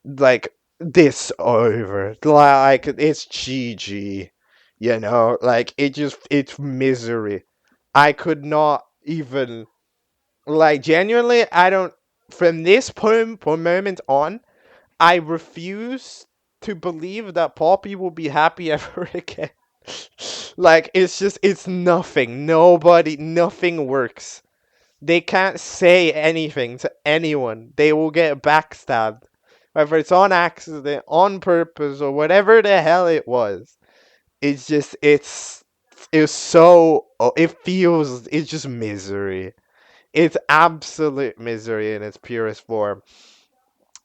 like this over. Like it's GG. Like it's misery. I could not even, like, genuinely, I don't, from this moment on, I refuse to believe that Poppy will be happy ever again. Like, it's nothing. Nothing works. They can't say anything to anyone. They will get backstabbed. Whether it's on accident, on purpose, or whatever the hell it was. It's so, it's just misery. It's absolute misery in its purest form.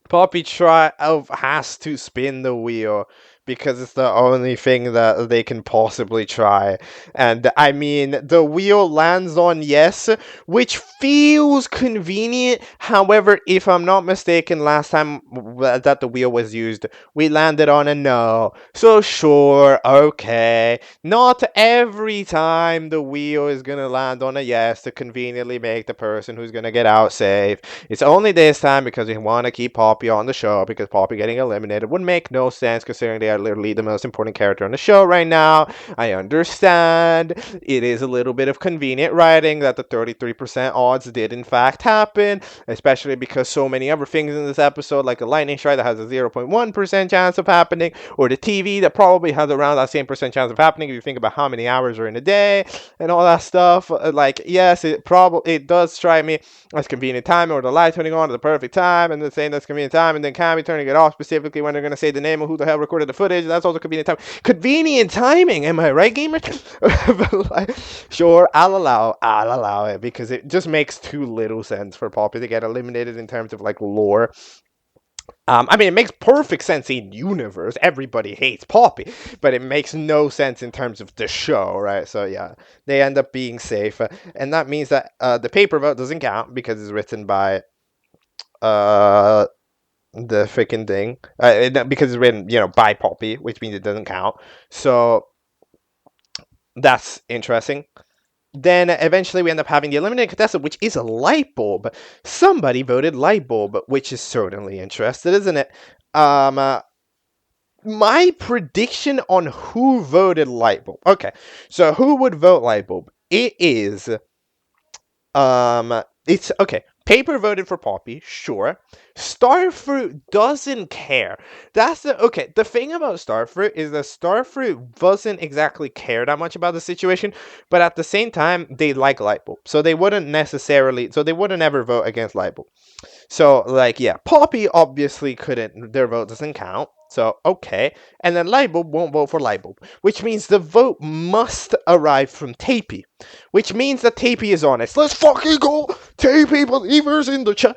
Poppy has to spin the wheel because it's the only thing that they can possibly try. And I mean, the wheel lands on yes, which feels convenient. However, if I'm not mistaken, last time that the wheel was used, we landed on a no. So sure, okay. Not every time the wheel is gonna land on a yes to conveniently make the person who's gonna get out safe. It's only this time because we want to keep Poppy on the show, because Poppy getting eliminated would make no sense considering they are literally the most important character on the show right now. I understand it is a little bit of convenient writing that the 33% odds did in fact happen, especially because so many other things in this episode, like a lightning strike that has a 0.1% chance of happening, or the TV that probably has around that same percent chance of happening if you think about how many hours are in a day and all that stuff. Like, yes, it does strike me as convenient time, or the light turning on at the perfect time, and then saying that's convenient time, and then Cammy turning it off specifically when they're going to say the name of who the hell recorded the footage. That's also convenient time. Convenient timing, am I right, gamer? But like, sure, I'll allow it, because it just makes too little sense for Poppy to get eliminated in terms of like lore. I mean, it makes perfect sense in universe. Everybody hates Poppy, but it makes no sense in terms of the show, right? So yeah, they end up being safe, and that means that the paper vote doesn't count because it's written by the freaking thing, because it's written, by Poppy, which means it doesn't count. So that's interesting. Then eventually we end up having the eliminated contestant, which is a light bulb. Somebody voted light bulb, which is certainly interesting, isn't it? My prediction on who voted light bulb. Okay, so who would vote light bulb? It's okay. Paper voted for Poppy, sure. Starfruit doesn't care. That's the okay. The thing about Starfruit is that Starfruit doesn't exactly care that much about the situation, but at the same time, they like Lightbulb, so they wouldn't necessarily, so they wouldn't ever vote against Lightbulb. So, like, yeah, Poppy obviously couldn't, their vote doesn't count. So, okay. And then Lightbulb won't vote for Lightbulb, which means the vote must arrive from Tapey, which means that Tapey is honest. Let's fucking go! Tapey believers in the chat.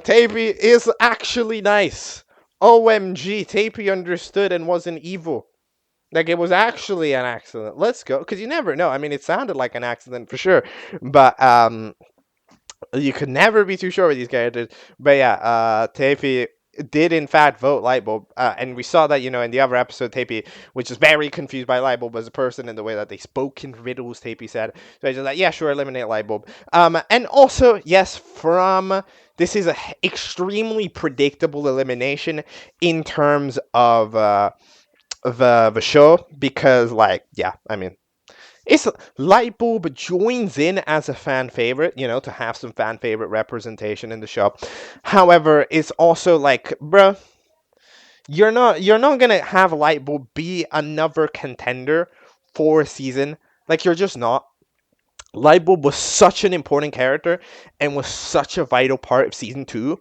Tapey is actually nice. OMG, Tapey understood and wasn't evil. Like, it was actually an accident. Let's go. Because you never know. I mean, it sounded like an accident for sure. But, you could never be too sure with these characters. But yeah, Taffy did in fact vote Lightbulb, and we saw that, in the other episode, Tappy, which is very confused by Lightbulb as a person in the way that they spoke in riddles, Tappy said. So he's just like, yeah, sure, eliminate Lightbulb. And also, yes, this is a extremely predictable elimination in terms of the show, because, like, yeah, I mean, it's Lightbulb joins in as a fan favorite, to have some fan favorite representation in the show. However, it's also like, bruh, you're not gonna have Lightbulb be another contender for a season. Like, you're just not. Lightbulb was such an important character and was such a vital part of season 2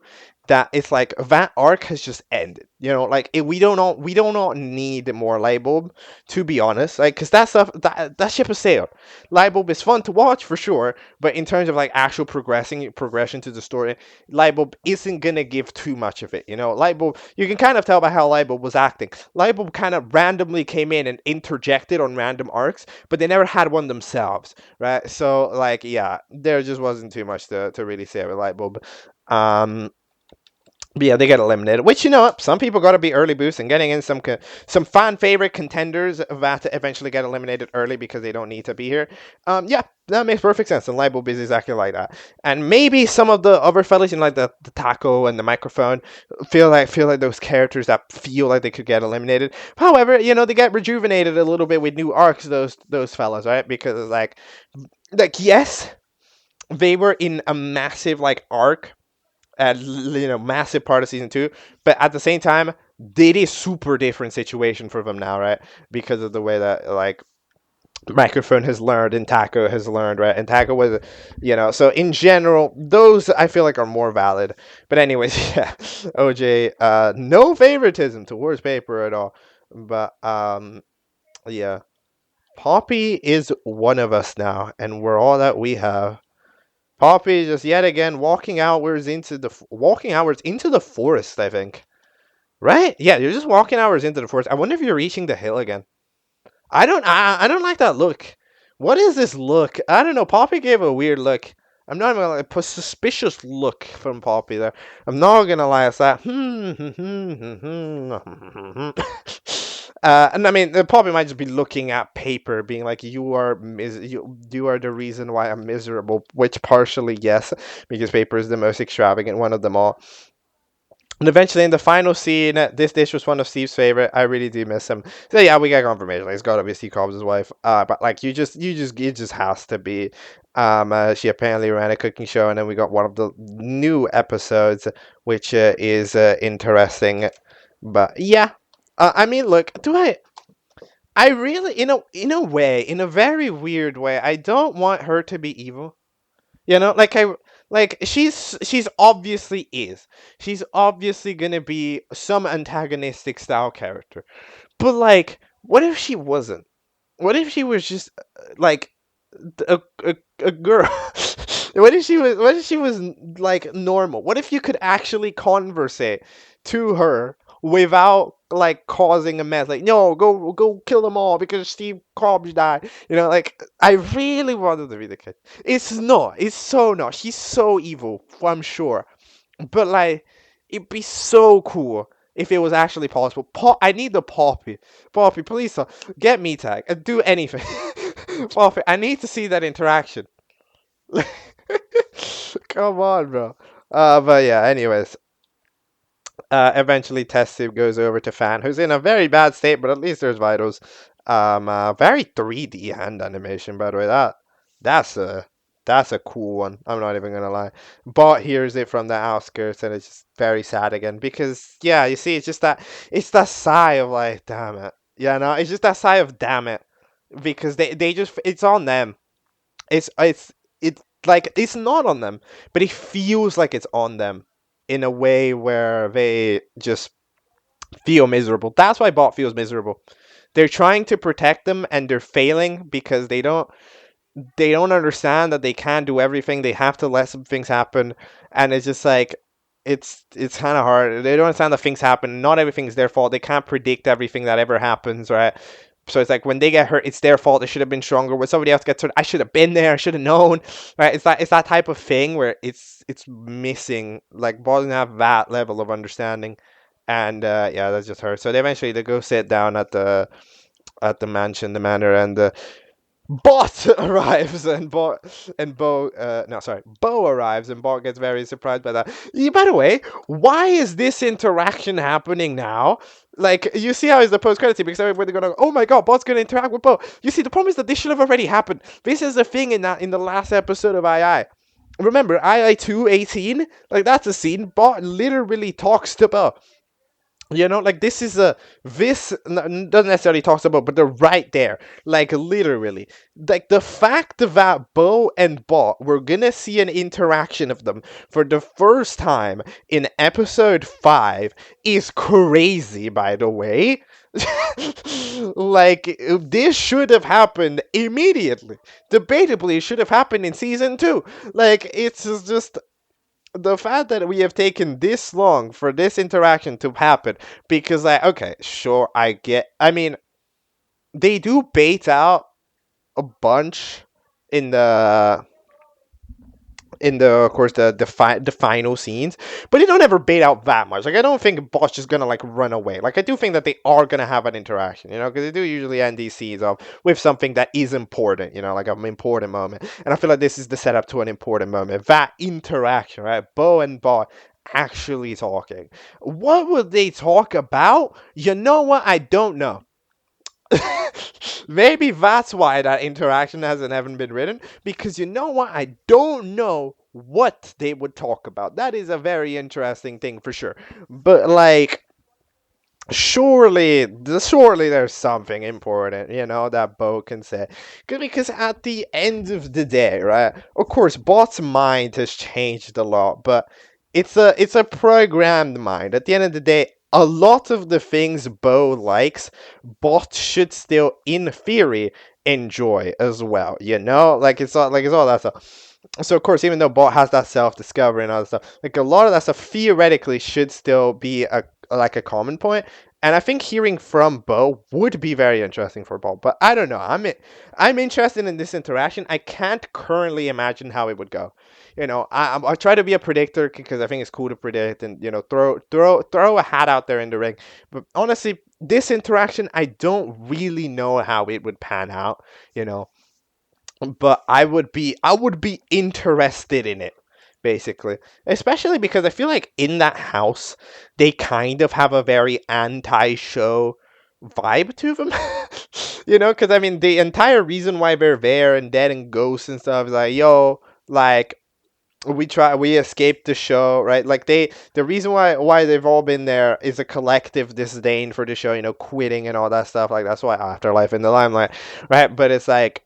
that it's like that arc has just ended. Like, we don't need more Lightbulb, to be honest. Like, because that ship has sailed. Lightbulb is fun to watch for sure, but in terms of like actual progression to the story, Lightbulb isn't gonna give too much of it. Lightbulb, you can kind of tell by how Lightbulb was acting. Lightbulb kind of randomly came in and interjected on random arcs, but they never had one themselves, right? So, like, yeah, there just wasn't too much to really say with Lightbulb. But yeah, they get eliminated. Which, some people got to be early boost and getting in some fan favorite contenders that eventually get eliminated early because they don't need to be here. Yeah, that makes perfect sense. And Libel is exactly like that. And maybe some of the other fellas, like the taco and the microphone, feel like those characters that feel like they could get eliminated. However, they get rejuvenated a little bit with new arcs. Those fellas, right? Because like yes, they were in a massive arc, massive part of season 2, but at the same time, it is super different situation for them now, right? Because of the way that microphone has learned and Taco has learned, right? And Taco was, so in general, those I feel like are more valid. But anyways, yeah, OJ, no favoritism towards Paper at all, but yeah, Poppy is one of us now, and we're all that we have. Poppy just yet again walking hours into the forest, I think. Right? Yeah, you're just walking hours into the forest. I wonder if you're reaching the hill again. I don't like that look. What is this look? I don't know. Poppy gave a weird look. I'm not even gonna lie, a suspicious look from Poppy there. I'm not gonna lie, it's that. And I mean, Poppy might just be looking at Paper, being like, "You are you are the reason why I'm miserable." Which partially yes, because Paper is the most extravagant one of them all. And eventually, in the final scene, this dish was one of Steve's favorite. I really do miss him. So yeah, we got confirmation. Like, it's gotta be Steve Cobbs' wife. But like, it just has to be. She apparently ran a cooking show, and then we got one of the new episodes, which is interesting. But yeah, I mean, look, I really, in a way, in a very weird way, I don't want her to be evil. She's obviously is. She's obviously gonna be some antagonistic style character. But like, what if she wasn't? What if she was just like a girl? What if she was like normal? What if you could actually conversate to her without like causing a mess? Like, no, go kill them all because Steve Cobbs died. Like, I really wanted to be the kid. It's not. It's so not. She's so evil, I'm sure. But like, It'd be so cool if it was actually possible. I need the Poppy. Poppy, please get me tag and do anything. Poppy, I need to see that interaction. Come on, bro. But yeah, anyways, eventually test tube goes over to Fan, who's in a very bad state, but at least there's vitals. Very 3D hand animation, by the way. That's a that's a cool one. I'm not even gonna lie. Bot hears it from the outskirts, and it's just very sad again because yeah, you see, it's that sigh of like, damn it. Yeah, no, it's just that sigh of damn it because they just it's on them. It's like it's not on them, but it feels like it's on them in a way where they just feel miserable. That's why Bot feels miserable. They're trying to protect them and they're failing because they don't understand that they can't do everything. They have to let some things happen, and it's just like it's kind of hard. They don't understand that things happen. Not everything's their fault. They can't predict everything that ever happens, right? So it's like when they get hurt, it's their fault. They should have been stronger. When somebody else gets hurt, I should have been there. I should have known, right? It's that type of thing where it's missing. Like Ball doesn't have that level of understanding, and yeah, that's just hurt. So they go sit down at the mansion, the manor, and Bot arrives and Bo no sorry Bo arrives and Bot gets very surprised by that. By the way, why is this interaction happening now? Like you see how is the post credit scene because everybody's gonna go, oh my god, Bot's gonna interact with Bo. You see the problem is that this should have already happened. This is a thing in the last episode of II. Remember II 2:18? Like that's a scene. Bot literally talks to Bo. Like this doesn't necessarily talk about, but they're right there, like literally. Like the fact that Bo and Bot, we're gonna see an interaction of them for the first time in episode 5 is crazy, by the way. Like this should have happened immediately. Debatably, it should have happened in season 2. Like it's just the fact that we have taken this long for this interaction to happen because okay, sure, I mean, they do bait out a bunch in the of course the final scenes, but they don't ever bait out that much. Like I don't think Boss just gonna like run away. Like I do think that they are gonna have an interaction, because they do usually end these scenes off with something that is important, like an important moment. And I feel like this is the setup to an important moment. That interaction, right? Bo and Boss actually talking. What would they talk about? You know what? I don't know. Maybe that's why that interaction hasn't ever been written, because you know what? I don't know what they would talk about. That is a very interesting thing for sure. But like surely there's something important, that Bo can say. Because at the end of the day, right? Of course, Bot's mind has changed a lot, but it's a programmed mind. At the end of the day, a lot of the things Bo likes, Bot should still, in theory, enjoy as well. Like it's all that stuff. So of course, even though Bot has that self-discovery and all that stuff, like a lot of that stuff theoretically should still be a common point. And I think hearing from Bo would be very interesting for Bo. But I don't know. I'm interested in this interaction. I can't currently imagine how it would go. I try to be a predictor because I think it's cool to predict and throw a hat out there in the ring. But honestly, this interaction, I don't really know how it would pan out. You know, but I would be interested in it, basically, especially because I feel like in that house they kind of have a very anti-show vibe to them. Because I mean the entire reason why they're there and dead and ghosts and stuff is like, yo, like we escaped the show, right? Like the reason why they've all been there is a collective disdain for the show, quitting and all that stuff. Like that's why Afterlife in the limelight, right? But it's like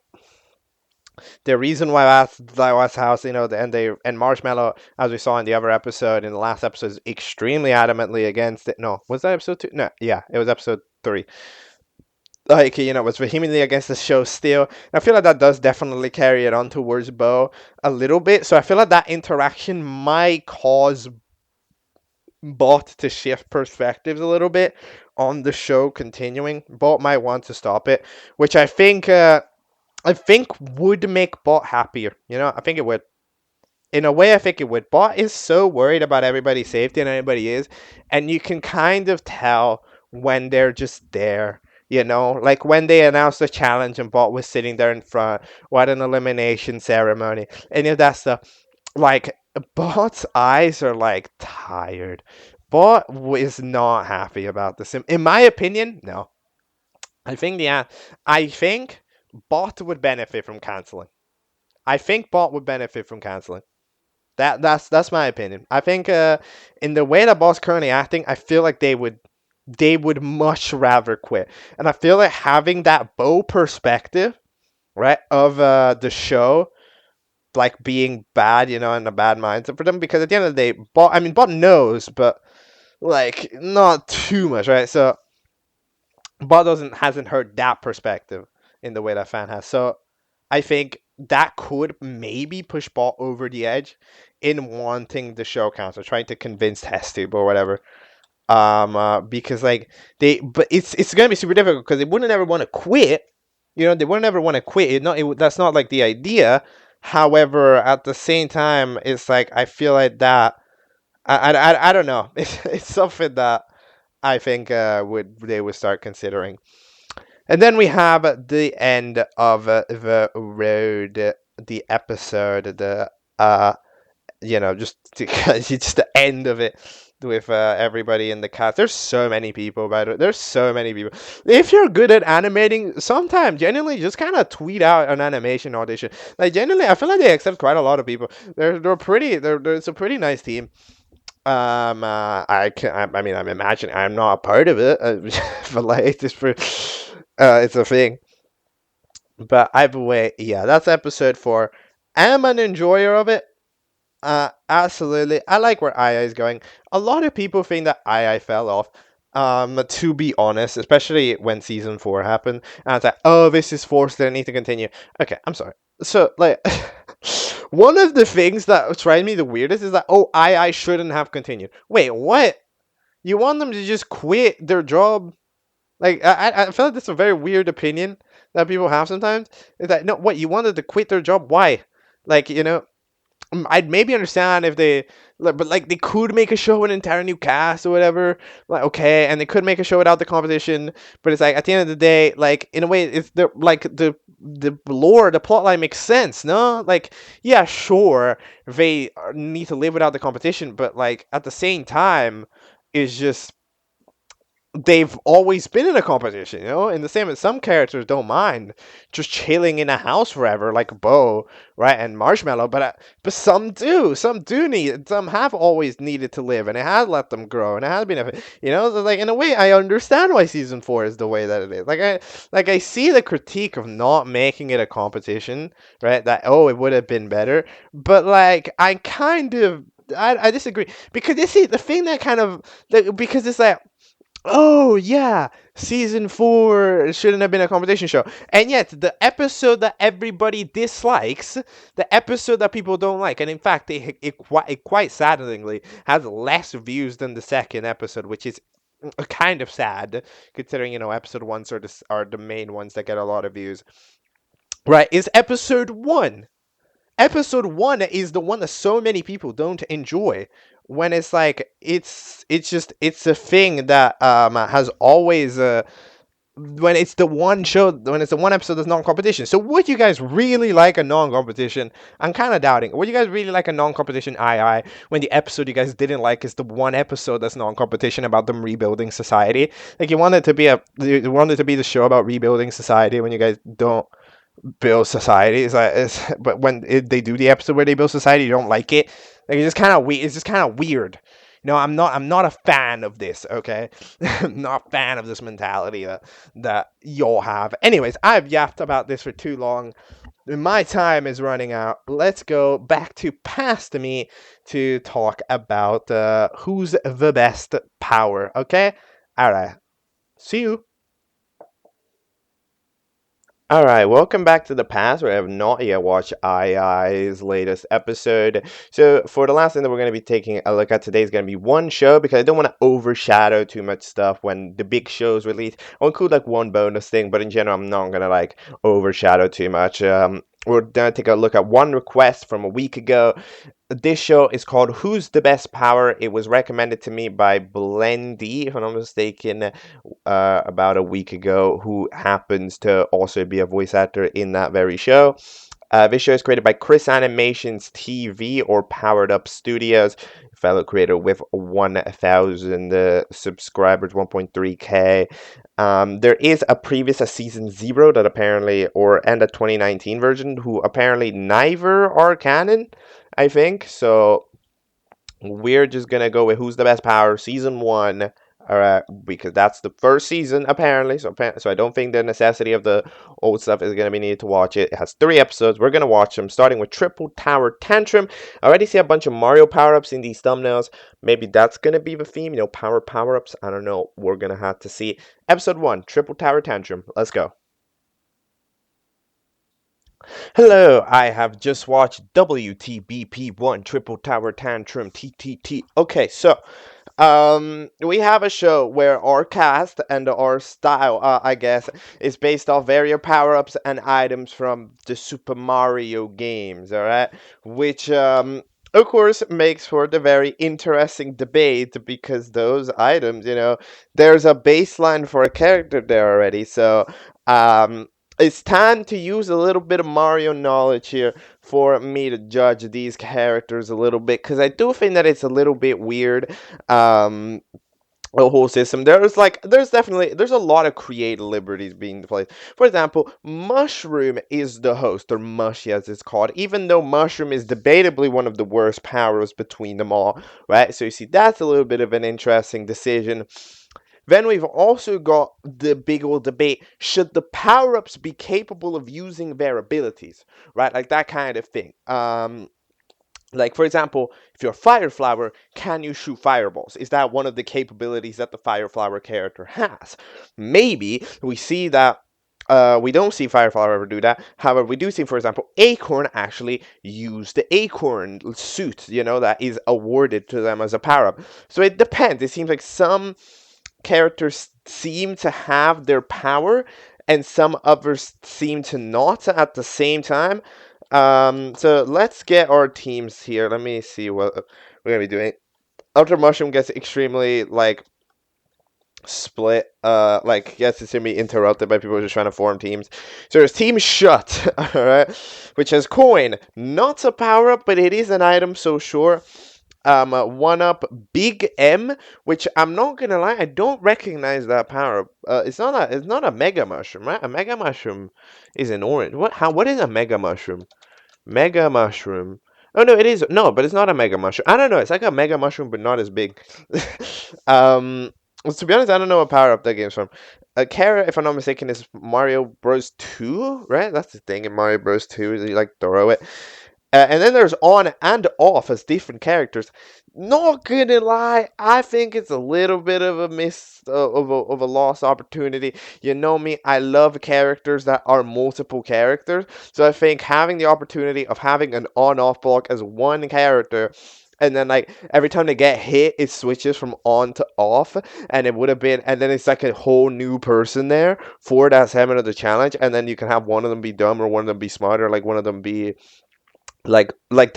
the reason why that's house, and Marshmallow, as we saw in the other episode, in the last episode, is extremely adamantly against it. No, was that episode 2? No, yeah, it was episode 3. Like, was vehemently against the show still. I feel like that does definitely carry it on towards Bo a little bit. So I feel like that interaction might cause Bot to shift perspectives a little bit on the show continuing. Bot might want to stop it, which I think would make Bot happier. I think it would. in a way, I think it would. Bot is so worried about everybody's safety, and everybody is, and you can kind of tell when they're just there. You know, like when they announced the challenge and Bot was sitting there in front, what an elimination ceremony, any of that stuff. Like Bot's eyes are like tired. Bot is not happy about this. In my opinion, no. I think I think Bot would benefit from canceling. I think Bot would benefit from canceling. That's my opinion. I think in the way that Bot's currently acting, I feel like they would much rather quit. And I feel like having that bow perspective, right, of the show like being bad, and a bad mindset for them, because at the end of the day, Bot knows, but like not too much, right? So Bot hasn't heard that perspective in the way that Fan has. So I think that could maybe push Bot over the edge in wanting the show council, trying to convince Test or whatever. Because like but it's gonna be super difficult because they wouldn't ever want to quit. They wouldn't ever want to quit. That's not like the idea. However, at the same time, it's like I feel like that. I don't know. It's something that I think they would start considering. And then we have the end of the road, the episode, just the end of it with everybody in the cast. There's so many people, by the way. There's so many people. If you're good at animating, sometimes genuinely just kind of tweet out an animation audition. Like genuinely, I feel like they accept quite a lot of people. They're pretty. It's a pretty nice team. I mean, I'm imagining I'm not a part of it, but like it's a thing. But either way, yeah, that's episode 4. I'm an enjoyer of it. Absolutely. I like where II is going. A lot of people think that II fell off. To be honest, especially when season 4 happened, and I was like, oh, this is forced, I need to continue. Okay, I'm sorry. So, like, one of the things that tried me the weirdest is that, oh, II shouldn't have continued. Wait, what? You want them to just quit their job? Like, I feel like that's a very weird opinion that people have sometimes. It's like, no, what, you wanted to quit their job? Why? Like, I'd maybe understand if but like they could make a show with an entire new cast or whatever. Like okay, and they could make a show without the competition. But it's like at the end of the day, like in a way, it's the lore, the plotline makes sense. No, like yeah, sure, they need to live without the competition, but like at the same time, it's just they've always been in a competition, and the same as some characters don't mind just chilling in a house forever, like Bo, right, and Marshmallow, but some have always needed to live, and it has let them grow, and it has been, so like in a way, I understand why season 4 is the way that it is. I see the critique of not making it a competition, right? That it would have been better, but like I kind of I disagree because you see the thing that kind of because it's like oh yeah, season 4 shouldn't have been a competition show, and yet the episode that everybody dislikes, the episode that people don't like, and in fact, it quite saddeningly has less views than the second episode, which is kind of sad considering episode 1s are the main ones that get a lot of views. Right? Is episode 1. Episode 1 is the one that so many people don't enjoy, when it's like it's a thing that has always when it's the one episode that's non-competition. So would you guys really like a non-competition? I'm kind of doubting. Would you guys really like a non-competition when the episode you guys didn't like is the one episode that's non-competition about them rebuilding society? Like you wanted to be the show about rebuilding society when you guys don't build society. But when they do the episode where they build society, you don't like it. Like it's just kind of weird. It's just kind of weird. I'm not a fan of this. Okay, I'm not a fan of this mentality that y'all have. Anyways, I've yapped about this for too long. My time is running out. Let's go back to past me to talk about who's the best power. Okay, all right. See you. Alright, welcome back to the past where I have not yet watched II's latest episode. So for the last thing that we're going to be taking a look at today is going to be one show, because I don't want to overshadow too much stuff when the big shows release. I'll include like one bonus thing, but in general I'm not going to like overshadow too much. we're gonna take a look at one request from a week ago. This show is called Who's the Best Power? It was recommended to me by Blendy, if I'm not mistaken, about a week ago, who happens to also be a voice actor in that very show. This show is created by Chris Animations TV or Powered Up Studios, fellow creator with 1,000 subscribers, 1.3K. There is a previous a season 0 that apparently, and a 2019 version, who apparently neither are canon, I think. So we're just gonna go with Who's the Best Power season 1. Because that's the first season apparently. So I don't think the necessity of the old stuff is gonna be needed to watch it. It has 3 episodes. We're gonna watch them, starting with Triple Tower Tantrum. I already see a bunch of Mario power-ups in these thumbnails. Maybe that's gonna be the theme. Power-ups. I don't know. We're gonna have to see. Episode 1, Triple Tower Tantrum. Let's go. Hello, I have just watched WTBP 1 Triple Tower Tantrum TTT. Okay, so we have a show where our cast and our style, I guess, is based off various power-ups and items from the Super Mario games, alright? Which, of course, makes for the very interesting debate because those items, there's a baseline for a character there already, so, it's time to use a little bit of Mario knowledge here for me to judge these characters a little bit, because I do think that it's a little bit weird. Um, the whole system. There's a lot of creative liberties being played. For example, Mushroom is the host, or Mushy as it's called, even though Mushroom is debatably one of the worst powers between them all, right? So you see, that's a little bit of an interesting decision. Then we've also got the big old debate, should the power-ups be capable of using their abilities, right? Like that kind of thing. Like, for example, if you're a fire flower, can you shoot fireballs? Is that one of the capabilities that the fire flower character has? Maybe we see that. We don't see fire flower ever do that. However, we do see, for example, Acorn actually use the Acorn suit, that is awarded to them as a power up. So it depends. It seems like some characters seem to have their power and some others seem to not at the same time. So let's get our teams here. Let me see what we're gonna be doing. Ultra Mushroom gets extremely split. Gets to be interrupted by people just trying to form teams. So there's Team Shut, alright, which has coin. Not a power up, but it is an item, so sure. One up Big M, which I'm not gonna lie, I don't recognize that power. It's not a Mega Mushroom, right? A Mega Mushroom is an orange. What is a Mega Mushroom? Mega Mushroom. Oh no, it is no, but it's not a Mega Mushroom. I don't know. It's like a Mega Mushroom, but not as big. um, to be honest, I don't know what power up that game's from. Kara, if I'm not mistaken, is Mario Bros. 2, right? That's the thing in Mario Bros. 2 is you throw it. And then there's on and off as different characters. Not gonna lie, I think it's a little bit of a of a lost opportunity. You know me, I love characters that are multiple characters. So I think having the opportunity of having an on-off block as one character, and then every time they get hit, it switches from on to off, and then it's like a whole new person there for that segment of the challenge, and then you can have one of them be dumb or one of them be smart, or one of them be to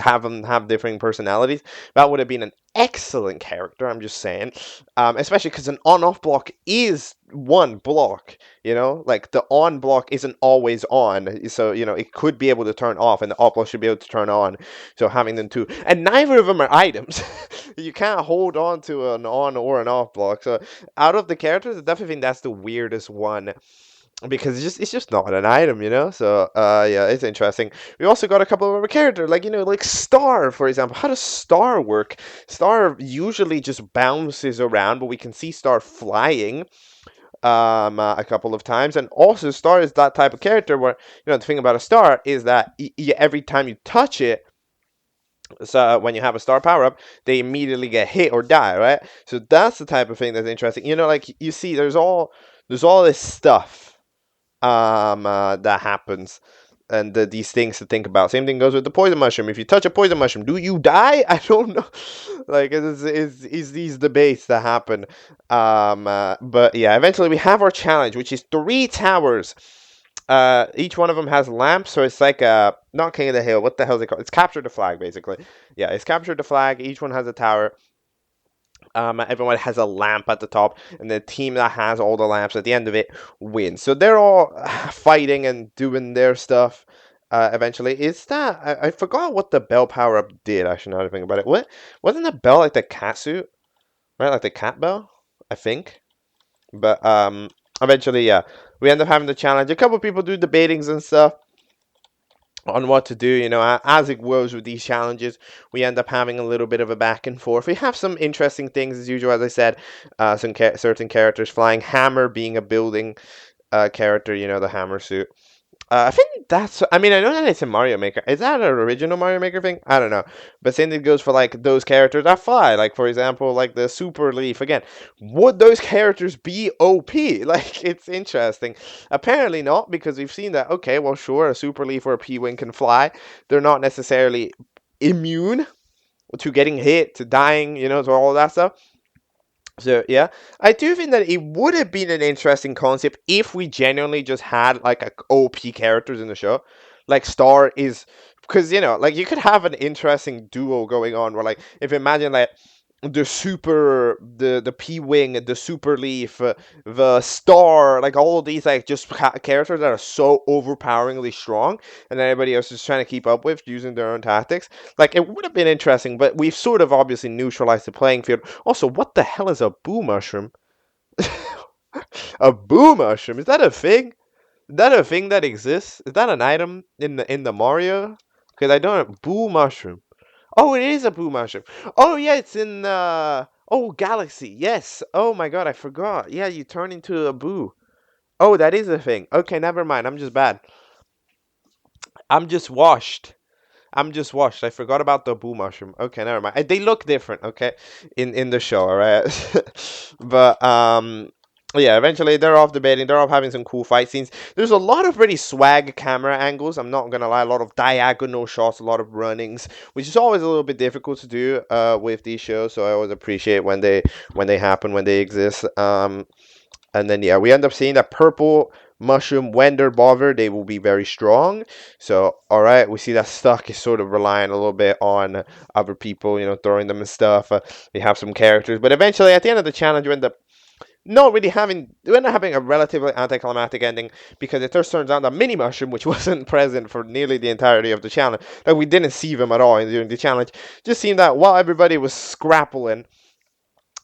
have them have different personalities. That would have been an excellent character, I'm just saying. Especially because an on-off block is one block, the on block isn't always on, so it could be able to turn off, and the off block should be able to turn on. So having them two, and neither of them are items. You can't hold on to an on or an off block. So out of the characters, I definitely think that's the weirdest one, because it's just not an item, So yeah, it's interesting. We also got a couple of other characters, like Star, for example. How does Star work? Star usually just bounces around, but we can see Star flying a couple of times. And also Star is that type of character where, the thing about a Star is that every time you touch it, so when you have a star power up, they immediately get hit or die, right? So that's the type of thing that's interesting. You see, there's all this stuff that happens, and these things to think about. Same thing goes with the poison mushroom. If you touch a poison mushroom, do you die? I don't know. It's these debates that happen. But yeah, eventually we have our challenge, which is 3 towers. Each one of them has lamps, so it's like not King of the Hill. What the hell is it called? It's Capture the Flag, basically. Yeah, it's Capture the Flag. Each one has a tower. Everyone has a lamp at the top, and the team that has all the lamps at the end of it wins. So they're all fighting and doing their stuff. Eventually, is that I forgot what the bell power up did. Actually, now that I think about it, what wasn't the bell like the cat suit, right? Like the cat bell, I think. But eventually, yeah, we end up having the challenge. A couple people do debatings and stuff on what to do. As it goes with these challenges, we end up having a little bit of a back and forth. We have some interesting things as usual, as I said. Certain characters flying. Hammer being a building character. The hammer suit. I think that's. I mean, I know that it's a Mario Maker. Is that an original Mario Maker thing? I don't know. But same thing goes for like those characters that fly. Like for example, like the Super Leaf. Again, would those characters be OP? Like it's interesting. Apparently not, because we've seen that. Okay, well, sure, a Super Leaf or a P-Wing can fly. They're not necessarily immune to getting hit, to dying. To all that stuff. So yeah, I do think that it would have been an interesting concept if we genuinely just had like a OP characters in the show. Like Star is because like you could have an interesting duo going on where like if imagine like the P Wing, the Super Leaf, the Star, like all of these like just characters that are so overpoweringly strong, and everybody else is trying to keep up with using their own tactics. Like it would have been interesting, but we've sort of obviously neutralized the playing field. Also, what the hell is a boo mushroom? A boo mushroom? Is that a thing? Is that a thing that exists? Is that an item in the Mario? Because I don't boo mushroom. Oh, it is a boo mushroom. Oh yeah, it's in Galaxy. Yes. Oh my god, I forgot. Yeah, you turn into a boo. Oh, that is a thing. Okay, never mind. I'm just bad. I'm just washed. I'm just washed. I forgot about the boo mushroom. Okay, never mind. They look different, okay, in the show, all right? But yeah, eventually they're off debating. They're off having some cool fight scenes. There's a lot of really swag camera angles. I'm not gonna lie. A lot of diagonal shots, a lot of runnings, which is always a little bit difficult to do with these shows. So I always appreciate when they happen, when they exist. And then yeah, we end up seeing that purple mushroom, when they're bothered, they will be very strong. So all right, we see that Stuck is sort of relying a little bit on other people, throwing them and stuff. We have some characters, but eventually at the end of the challenge, we end up not really having we end up having a relatively anticlimactic ending because it just turns out that Mini Mushroom, which wasn't present for nearly the entirety of the challenge, like we didn't see them at all during the challenge, just seemed that while everybody was scrappling,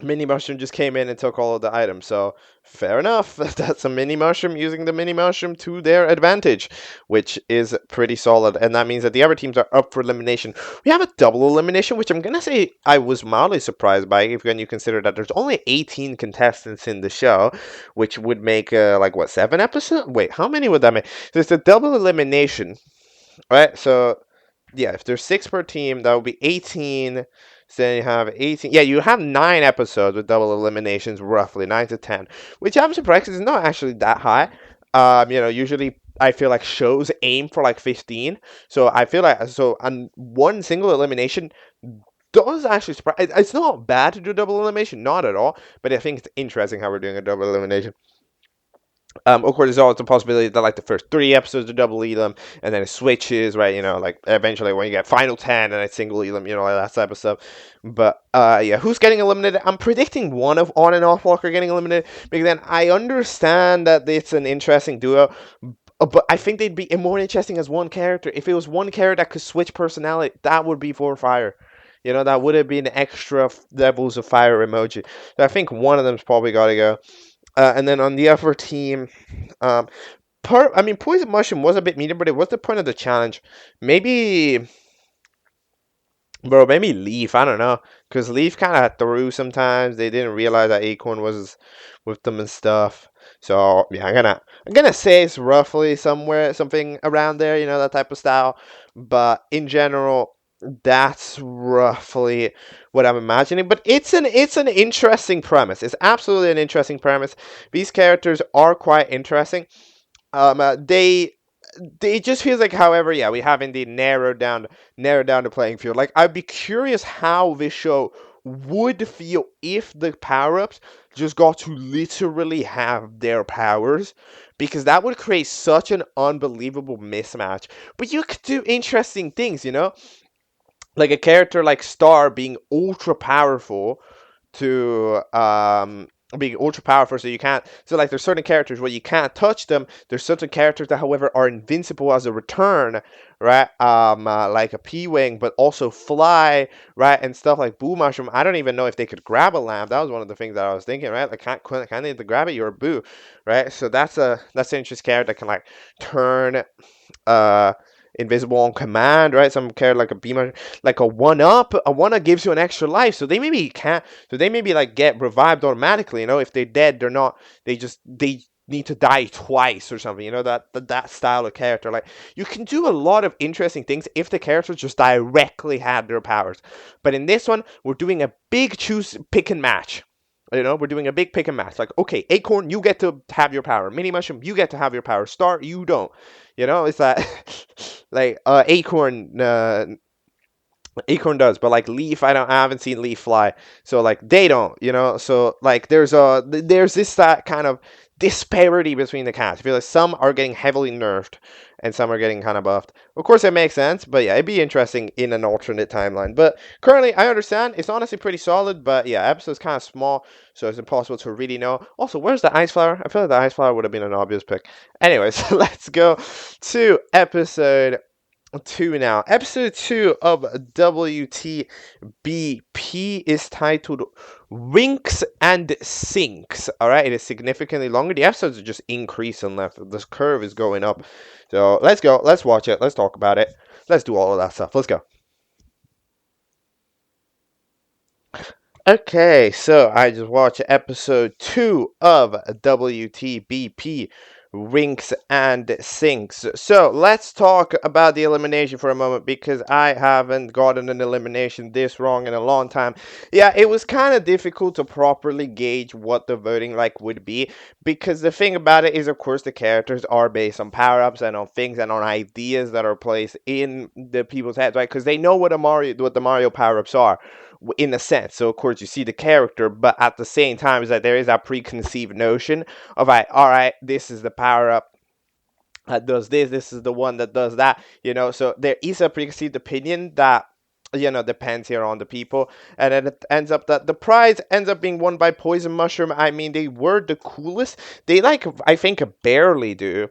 Mini Mushroom just came in and took all of the items. So fair enough. That's a Mini Mushroom using the Mini Mushroom to their advantage, which is pretty solid. And that means that the other teams are up for elimination. We have a double elimination, which I'm gonna say I was mildly surprised by, if when you consider that there's only 18 contestants in the show, which would make like what, 7 episodes? Wait, how many would that make? So it's a double elimination, right? So yeah, if there's 6 per team, that would be 18. So then you have 18. Yeah, you have 9 episodes with double eliminations, roughly 9 to 10, which I'm surprised because it's not actually that high. Usually I feel like shows aim for like 15. So I feel like on one single elimination does actually surprise. It's not bad to do double elimination, not at all. But I think it's interesting how we're doing a double elimination. Of course, there's always the possibility that like the first 3 episodes are double them, and then it switches, right? Like eventually when you get final 10 and it's single them, like that type of stuff. But yeah, who's getting eliminated? I'm predicting one of On and Off Walker getting eliminated, because then I understand that it's an interesting duo, but I think they'd be more interesting as one character. If it was one character that could switch personality, that would be for fire. That would have been extra levels of fire emoji. So I think one of them's probably got to go. And then on the other team, um, Poison Mushroom was a bit meaner, but it was the point of the challenge. Maybe, bro, maybe Leaf. I don't know, because Leaf kind of threw sometimes. They didn't realize that Acorn was with them and stuff. So yeah, I'm gonna say it's roughly somewhere something around there, that type of style. But in general, that's roughly what I'm imagining. But it's an interesting premise. It's absolutely an interesting premise. These characters are quite interesting. They just feels like, however, yeah, we have indeed narrowed down the playing field. Like I'd be curious how this show would feel if the power ups just got to literally have their powers, because that would create such an unbelievable mismatch. But you could do interesting things, like a character like Star being ultra powerful to being ultra powerful, so you can't, so like there's certain characters where you can't touch them. There's certain characters that however are invincible as a return, right? Like a P-wing, but also fly, right? And stuff like Boo Mushroom. I don't even know if they could grab a lamp. That was one of the things that I was thinking, right? Like can't they grab it? You're a Boo, right? So that's an interesting character that can like turn uh invisible on command, right? Some character like a beamer, like a one up. A one up gives you an extra life, so they maybe can't. So they maybe like get revived automatically. If they're dead, they're not. They need to die twice or something. That style of character. Like you can do a lot of interesting things if the characters just directly had their powers. But in this one, we're doing a big choose pick and match. We're doing a big pick and match. Like, okay, Acorn, you get to have your power. Mini Mushroom, you get to have your power. Star, you don't. It's that like Acorn does, but like Leaf, I haven't seen Leaf fly, so like they don't, So like there's this that kind of disparity between the cats. I feel like some are getting heavily nerfed, and some are getting kind of buffed. Of course, it makes sense, but yeah, it'd be interesting in an alternate timeline. But currently, I understand it's honestly pretty solid, but yeah, episode's kind of small, so it's impossible to really know. Also, where's the Ice Flower? I feel like the Ice Flower would have been an obvious pick. Anyways, let's go to episode 2 now. Episode 2 of WTBP is titled Rinks and Sinks. Alright, it is significantly longer. The episodes are just increasing left. This curve is going up. So let's go. Let's watch it. Let's talk about it. Let's do all of that stuff. Let's go. Okay, so I just watched episode 2 of WTBP, Rinks and Sinks. So let's talk about the elimination for a moment, because I haven't gotten an elimination this wrong in a long time. Yeah, it was kind of difficult to properly gauge what the voting like would be, because the thing about it is, of course, the characters are based on power-ups and on things and on ideas that are placed in the people's heads, right? Because they know what the Mario power-ups are, in a sense. So of course you see the character, but at the same time is that there is that preconceived notion of, like, all right, this is the power up that does this is the one that does that, so there is a preconceived opinion that depends here on the people, and then it ends up that the prize ends up being won by Poison Mushroom. I mean, they were the coolest. They, like, I think barely do.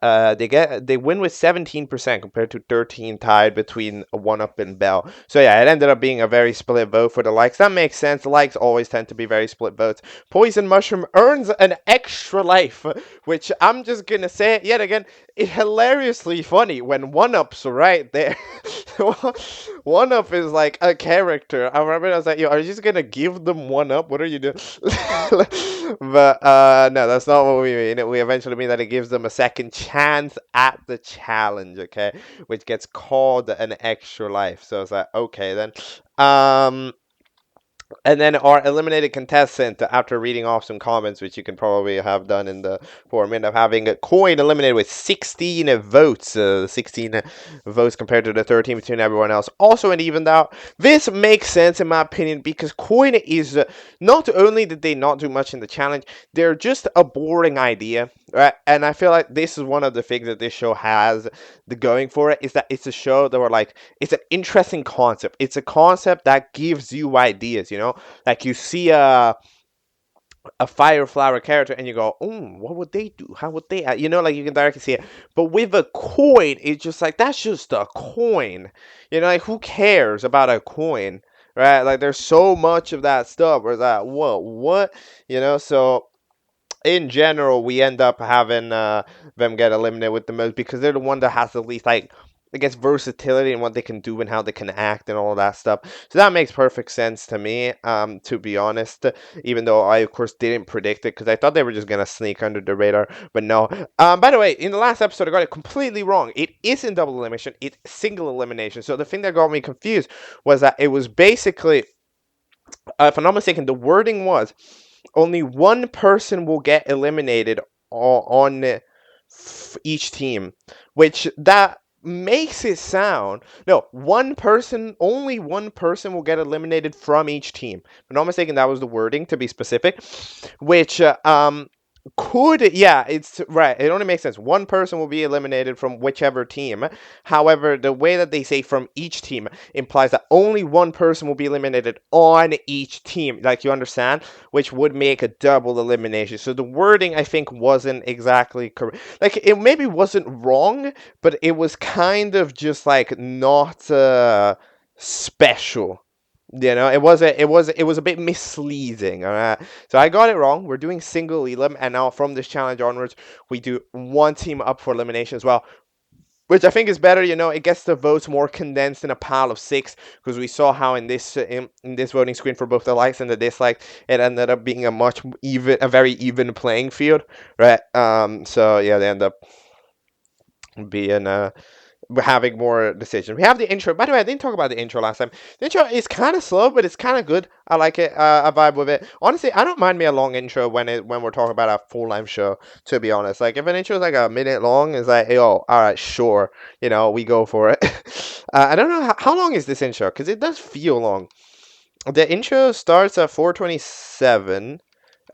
They win with 17% compared to 13 tied between One Up and Bell. So yeah, it ended up being a very split vote for the likes. That makes sense. The likes always tend to be very split votes. Poison Mushroom earns an extra life, which I'm just gonna say it yet again. It's hilariously funny when One Up's right there. One Up is like a character. I remember I was like, yo, are you just gonna give them One Up? What are you doing? But no, that's not what we mean. We eventually mean that it gives them a second chance at the challenge, okay? Which gets called an extra life. So it's like, okay then. And then our eliminated contestant, after reading off some comments, which you can probably have done in the forum, end up having a Coin eliminated with 16 votes. 16 votes compared to the 13 between everyone else. Also an evened out. This makes sense in my opinion, because Coin is, not only did they not do much in the challenge, they're just a boring idea, right? And I feel like this is one of the things that this show has the going for it, is that it's a show that we're like, it's an interesting concept. It's a concept that gives you ideas, like you see a fire flower character and you go, what would they do? How would they act? Like you can directly see it. But with a coin, it's just like, that's just a coin. Like, who cares about a coin, right? Like, there's so much of that stuff where that, what? So in general, we end up having them get eliminated with the most, because they're the one that has the least, like, I guess, versatility in what they can do and how they can act and all of that stuff. So that makes perfect sense to me, to be honest, even though I, of course, didn't predict it, because I thought they were just going to sneak under the radar, but no. By the way, in the last episode, I got it completely wrong. It isn't double elimination, it's single elimination. So the thing that got me confused was that it was basically, if I'm not mistaken, the wording was, only one person will get eliminated on each team, which that makes it sound no one person only one person will get eliminated from each team. If I'm not mistaken, that was the wording to be specific, which could yeah, it's right, it only makes sense. One person will be eliminated from whichever team. However, the way that they say from each team implies that only one person will be eliminated on each team, like, you understand, which would make a double elimination. So the wording, I think, wasn't exactly correct. Like, it maybe wasn't wrong, but it was kind of just like not special. It was a bit misleading. All right, so I got it wrong. We're doing single elim, and now from this challenge onwards, we do one team up for elimination as well, which I think is better. It gets the votes more condensed in a pile of six, because we saw how in this voting screen for both the likes and the dislikes, it ended up being a very even playing field, right? So yeah, they end up being having more decisions. We have the intro. By the way, I didn't talk about the intro last time. The intro is kind of slow, but it's kind of good. I like it. I vibe with it. Honestly, I don't mind me a long intro when we're talking about a full length show. To be honest, like, if an intro is like a minute long, it's like, yo, all right, sure, we go for it. I don't know how long is this intro, because it does feel long. The intro starts at 4:27, and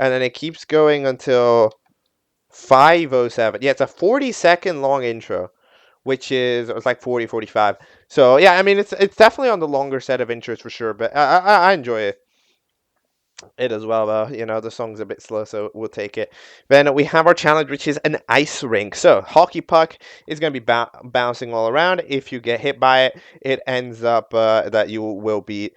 then it keeps going until 5:07. Yeah, it's a 40-second long intro, which is it's like 40, 45. So yeah, I mean, it's definitely on the longer set of intros for sure, but I enjoy it as well, though. The song's a bit slow, so we'll take it. Then we have our challenge, which is an ice rink. So hockey puck is going to be bouncing all around. If you get hit by it, it ends up that you will be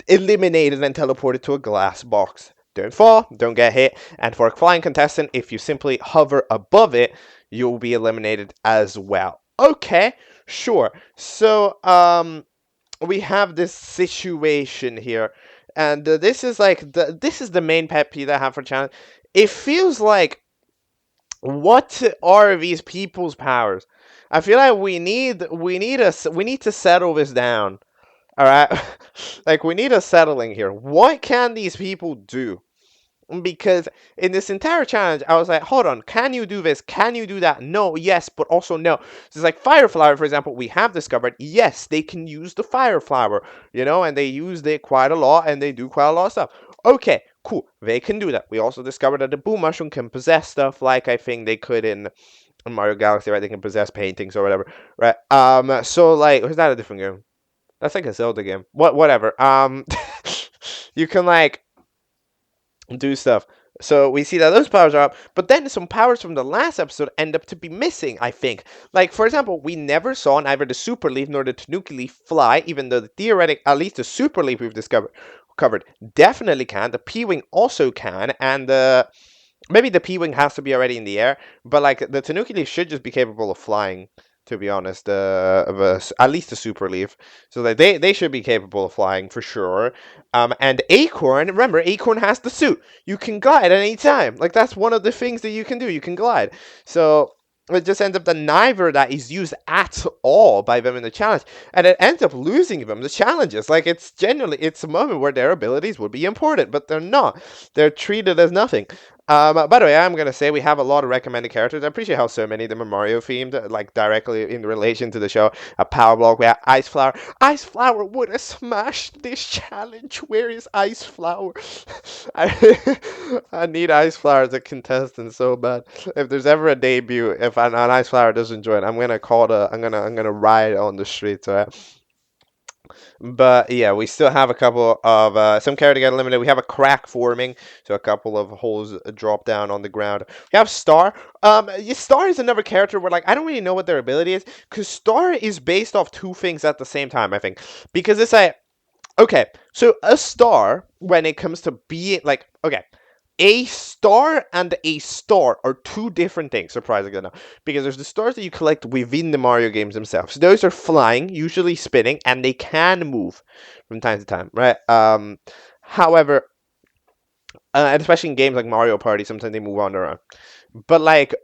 eliminated and teleported to a glass box. Don't fall, don't get hit, and for a flying contestant, if you simply hover above it, you'll be eliminated as well. Okay, sure. So, we have this situation here, and this is the main pet peeve that I have for challenge. It feels like, what are these people's powers? I feel like we need to settle this down. All right, like, we need a settling here. What can these people do? Because in this entire challenge, I was like, hold on, can you do this? Can you do that? No, yes, but also no. So it's like Fire Flower, for example, we have discovered, yes, they can use the Fire Flower, and they used it quite a lot, and they do quite a lot of stuff. Okay, cool, they can do that. We also discovered that the Boom Mushroom can possess stuff, like I think they could in Mario Galaxy, right? They can possess paintings or whatever, right? So, like, was that a different game? That's like a Zelda game. Whatever. You can, like, do stuff. So we see that those powers are up, but then some powers from the last episode end up to be missing, I think. Like, for example, we never saw neither the Super Leaf nor the Tanuki Leaf fly, even though at least the Super Leaf we've covered definitely can. The P-Wing also can, and maybe the P-Wing has to be already in the air, but, like, the Tanuki Leaf should just be capable of flying, to be honest, at least the Super Leaf. So that they should be capable of flying for sure. And Acorn, remember, Acorn has the suit. You can glide at any time. Like, that's one of the things that you can do. You can glide. So it just ends up that neither that is used at all by them in the challenge, and it ends up losing them the challenges. Like, it's a moment where their abilities would be important, but they're not. They're treated as nothing. By the way, I'm gonna say we have a lot of recommended characters. I appreciate how so many of them are Mario themed, like, directly in relation to the show. A Power Block, we have Ice Flower. Ice Flower would have smashed this challenge. Where is Ice Flower? I need Ice Flower as a contestant so bad. If there's ever a debut, if an Ice Flower doesn't join, I'm gonna I'm gonna ride on the streets. Alright. But yeah, we still have a couple of some character get eliminated. We have a crack forming, so a couple of holes drop down on the ground. We have Star. Star is another character where, like, I don't really know what their ability is, because Star is based off two things at the same time, I think. Because it's like, okay, so a star, when it comes to being, like, okay, a star and a star are two different things, surprisingly enough. Because there's the stars that you collect within the Mario games themselves. Those are flying, usually spinning, and they can move from time to time, right? However, and especially in games like Mario Party, sometimes they move on their own. But, like,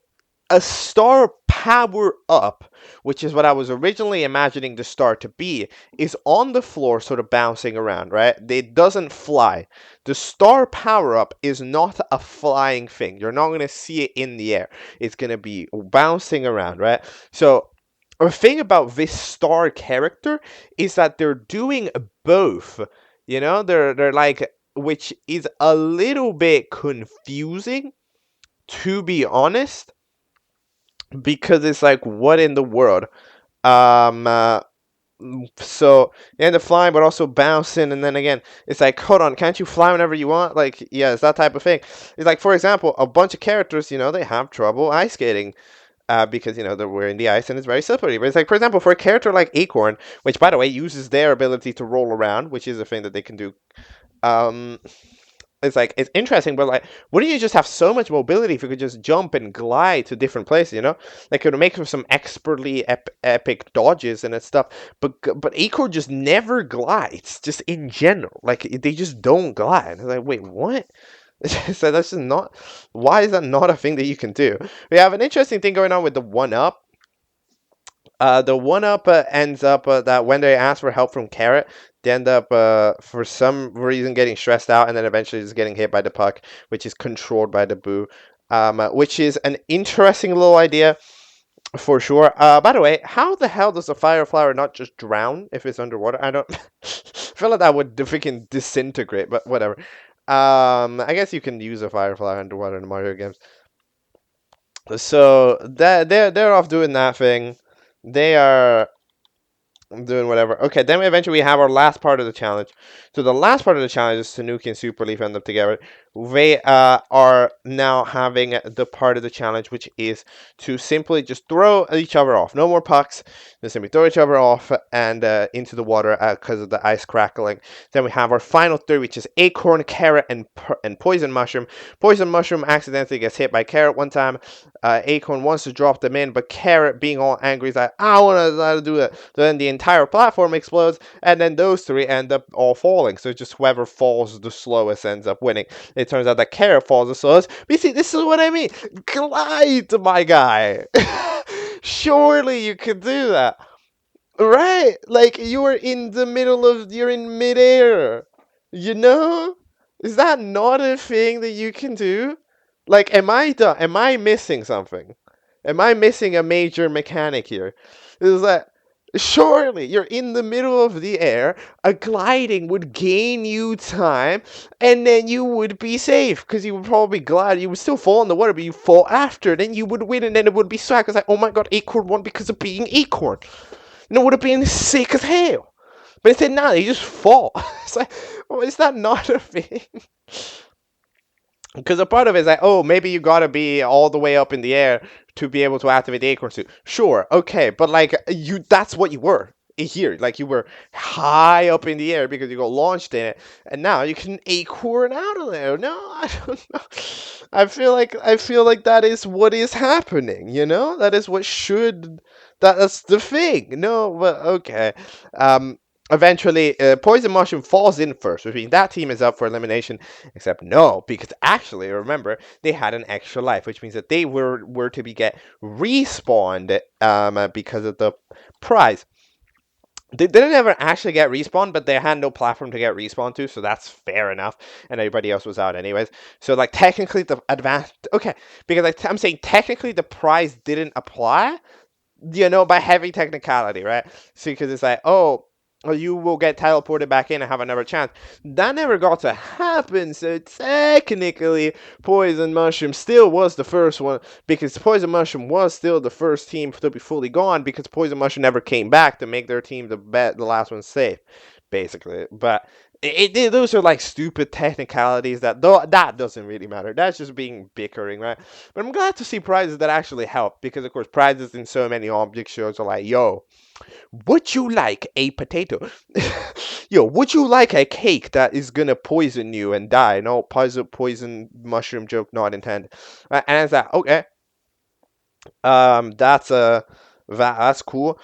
a star power up, which is what I was originally imagining the star to be, is on the floor sort of bouncing around, right? It doesn't fly. The star power up is not a flying thing. You're not going to see it in the air. It's going to be bouncing around, right? So the thing about this star character is that they're doing both. They're like, which is a little bit confusing, to be honest, because it's like, what in the world? Um, uh, so you end up flying, but also bouncing, and then again, it's like, hold on, can't you fly whenever you want? Like, yeah, it's that type of thing. It's like, for example, a bunch of characters, they have trouble ice skating. Because they're wearing the ice and it's very slippery. But it's like, for example, for a character like Acorn, which by the way uses their ability to roll around, which is a thing that they can do. Um, it's like, it's interesting, but like, wouldn't you just have so much mobility if you could just jump and glide to different places? Like, it would make for some expertly epic dodges and stuff. But Acorn just never glides, just in general. Like, they just don't glide. It's like, wait, what? So that's just not. Why is that not a thing that you can do? We have an interesting thing going on with the one up. The one up ends up that when they ask for help from Carrot, they end up for some reason getting stressed out and then eventually just getting hit by the puck, which is controlled by the Boo. Which is an interesting little idea for sure. By the way, how the hell does a fire flower not just drown if it's underwater? I don't feel like that would freaking disintegrate, but whatever. I guess you can use a fire flower underwater in Mario games. So that they're off doing that thing. They are doing whatever. Okay, then we have our last part of the challenge. So the last part of the challenge is Tanuki and Super Leaf end up together. They are now having the part of the challenge, which is to simply just throw each other off. No more pucks. Just simply throw each other off and into the water because of the ice crackling. Then we have our final three, which is Acorn, Carrot, and Poison Mushroom. Poison Mushroom accidentally gets hit by Carrot one time. Acorn wants to drop them in, but Carrot, being all angry, is like, I want to do that. So then the entire platform explodes, and then those three end up all falling. So just whoever falls the slowest ends up winning. It turns out that Carrot falls the slowest. But you see, this is what I mean. Glide, my guy. Surely you could do that. Right? Like, you're in midair. You know? Is that not a thing that you can do? Like, am I missing something? Am I missing a major mechanic here? Is that surely you're in the middle of the air, a gliding would gain you time, and then you would be safe because you would probably glide. You would still fall in the water, but you fall after, then you would win, and then it would be swag. It's like, oh my god, Acorn won because of being Acorn. And it would have been sick as hell. But instead, nah, they just fall. It's like, well, is that not a thing? Because a part of it is like, oh, maybe you gotta be all the way up in the air to be able to activate the acorn suit. Sure, okay, but like, that's what you were here. Like, you were high up in the air because you got launched in it, and now you can acorn out of there. No, I don't know. I feel like that is what is happening. That is what should. That's the thing. No, but okay. Eventually, Poison Mushroom falls in first, which means that team is up for elimination. Except no, because actually, remember, they had an extra life, which means that they were to get respawned because of the prize. They didn't ever actually get respawned, but they had no platform to get respawned to, so that's fair enough. And everybody else was out anyways. So, like, technically the advance... Okay, because I'm saying technically the prize didn't apply, by heavy technicality, right? So, because it's like, oh, you will get teleported back in and have another chance. That never got to happen, so technically, Poison Mushroom still was the first one, because Poison Mushroom was still the first team to be fully gone, because Poison Mushroom never came back to make their team the last one safe, basically. But those are like stupid technicalities that doesn't really matter. That's just being bickering, right? But I'm glad to see prizes that actually help, because of course prizes in so many object shows are like, yo, would you like a potato? Yo, would you like a cake that is gonna poison you and die? No, poison mushroom joke not intended. And it's like, okay, that's cool.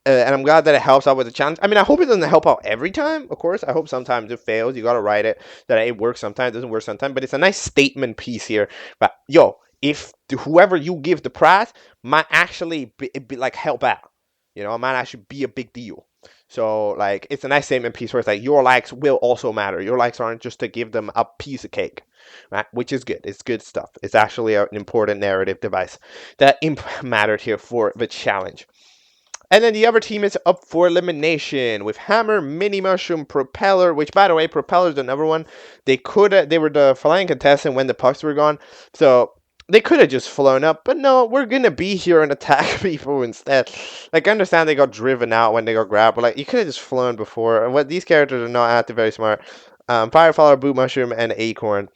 And I'm glad that it helps out with the challenge. I mean, I hope it doesn't help out every time, of course. I hope sometimes it fails. You gotta write it that it works sometimes, it doesn't work sometimes. But it's a nice statement piece here. But yo, if whoever you give the prize might actually be like help out, it might actually be a big deal. So like it's a nice statement piece where it's like your likes will also matter. Your likes aren't just to give them a piece of cake, right? Which is good. It's good stuff. It's actually an important narrative device that mattered here for the challenge. And then the other team is up for elimination with Hammer, Mini Mushroom, Propeller, which, by the way, Propeller's another one. They were the flying contestant when the pucks were gone. So they could have just flown up, but no, we're going to be here and attack people instead. Like, I understand they got driven out when they got grabbed, but, like, you could have just flown before. And what these characters are not acting very smart. Fireflower, Boot Mushroom, and Acorn.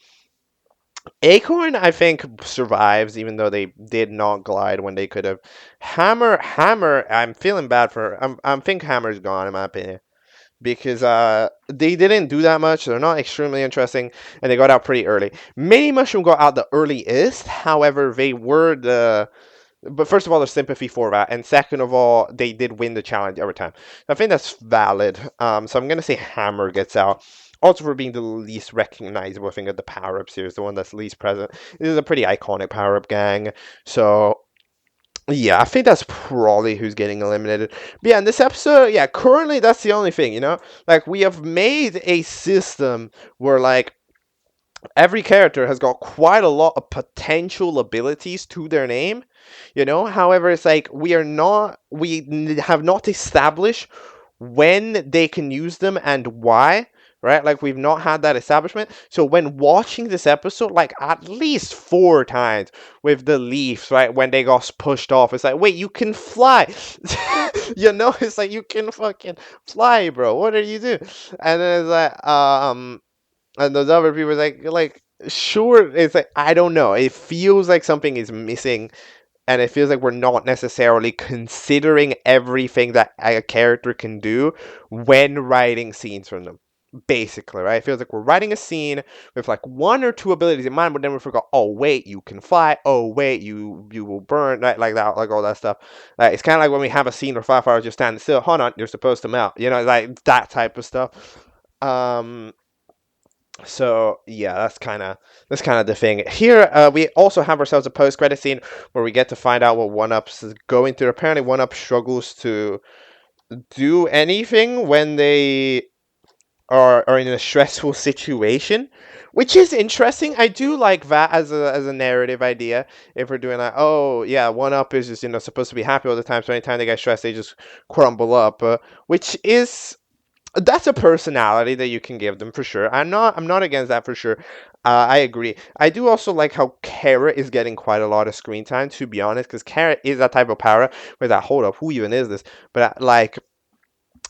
Acorn, I think, survives, even though they did not glide when they could have. Hammer, I'm feeling bad for. I think Hammer's gone in my opinion because they didn't do that much. They're not extremely interesting, and they got out pretty early. Mini Mushroom got out the earliest. However, they were the. But first of all, there's sympathy for that, and second of all, they did win the challenge every time. I think that's valid. So I'm gonna say Hammer gets out. Also for being the least recognizable thing of the power-ups here is the one that's least present. This is a pretty iconic power-up gang. So yeah, I think that's probably who's getting eliminated. But yeah, in this episode, yeah, currently that's the only thing, Like we have made a system where like every character has got quite a lot of potential abilities to their name, However, it's like we have not established when they can use them and why, right? Like we've not had that establishment. So when watching this episode, like at least 4 times with the Leafs, right, when they got pushed off, it's like, wait, you can fly, it's like you can fucking fly, bro. What are you doing? And then it's like, and those other people like sure, it's like I don't know. It feels like something is missing, and it feels like we're not necessarily considering everything that a character can do when writing scenes from them. Basically, right? It feels like we're writing a scene with like 1 or 2 abilities in mind, but then we forgot. Oh wait, you can fly. Oh wait, you will burn. Right, like that, like all that stuff. Like it's kind of like when we have a scene where firefighters just standing still. Hold on, you're supposed to melt. Like that type of stuff. So yeah, that's kind of the thing. Here, we also have ourselves a post-credit scene where we get to find out what One Up's is going through. Apparently, One Up struggles to do anything when they are in a stressful situation, which is interesting. I do like that as a narrative idea. If we're doing like, oh yeah, One Up is just supposed to be happy all the time, so anytime they get stressed, they just crumble up, which is that's a personality that you can give them for sure. I'm not against that for sure. I agree. I do also like how Carrot is getting quite a lot of screen time, to be honest, because Carrot is that type of power where that hold up, who even is this? But like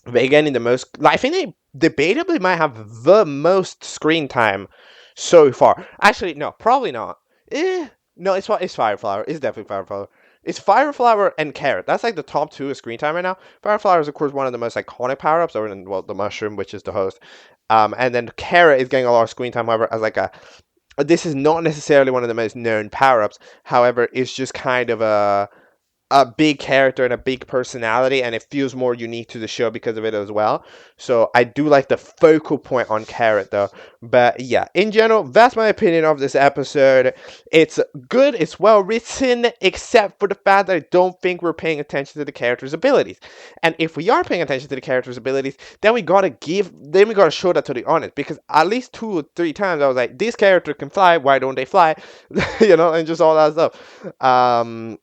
they getting the most. Like, I think they debatably might have the most screen time so far. Actually, no, probably not. No, it's Fireflower. It's definitely Fireflower. It's Fireflower and Carrot. That's like the top 2 of screen time right now. Fireflower is of course one of the most iconic power-ups, other than the Mushroom, which is the host. And then Carrot is getting a lot of screen time, however, as like this is not necessarily one of the most known power-ups. However, it's just kind of a big character and a big personality, and it feels more unique to the show because of it as well. So I do like the focal point on Carrot though. But yeah, in general, that's my opinion of this episode. It's good, it's well written, except for the fact that I don't think we're paying attention to the character's abilities. And if we are paying attention to the character's abilities, then we gotta show that to the audience, because at least 2 or 3 times I was like, this character can fly, why don't they fly? And just all that stuff.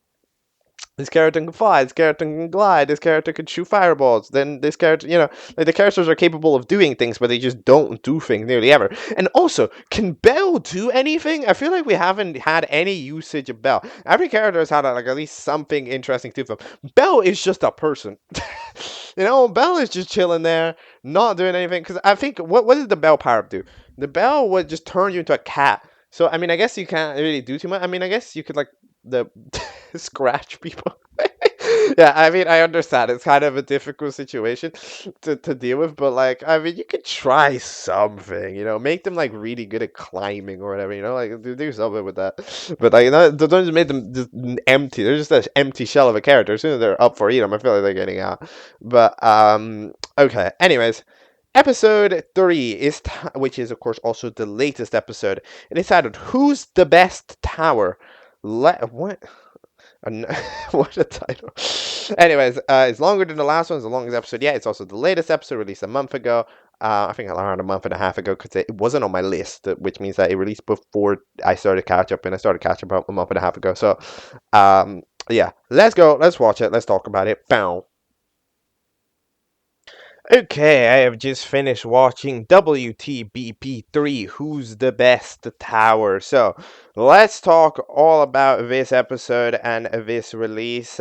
This character can fly, this character can glide, this character can shoot fireballs, then this character, like the characters are capable of doing things, but they just don't do things nearly ever. And also, can Belle do anything? I feel like we haven't had any usage of Belle. Every character has had like at least something interesting to them. Belle is just a person. Belle is just chilling there, not doing anything. Because I think, what did the Belle power up do? The Belle would just turn you into a cat. So, I mean, I guess you can't really do too much. I mean, I guess you could, like, the scratch people. Yeah, I mean, I understand. It's kind of a difficult situation to deal with, but, like, I mean, you could try something, make them, like, really good at climbing or whatever, like, do something with that. But, like, don't just make them just empty. They're just an empty shell of a character. As soon as they're up for them, I feel like they're getting out. But, okay. Anyways. Episode 3 which is of course also the latest episode. It is titled "Who's the Best Tower?" What? What a title! Anyways, it's longer than the last one. It's the longest episode yet. It's also the latest episode released a month ago. I think around a month and a half ago because it wasn't on my list, which means that it released before I started catch up, and I started catch up about a month and a half ago. So, yeah, let's go. Let's watch it. Let's talk about it. Bow. Okay, I have just finished watching WTBP 3 Who's the Best Tower. So, let's talk all about this episode and this release.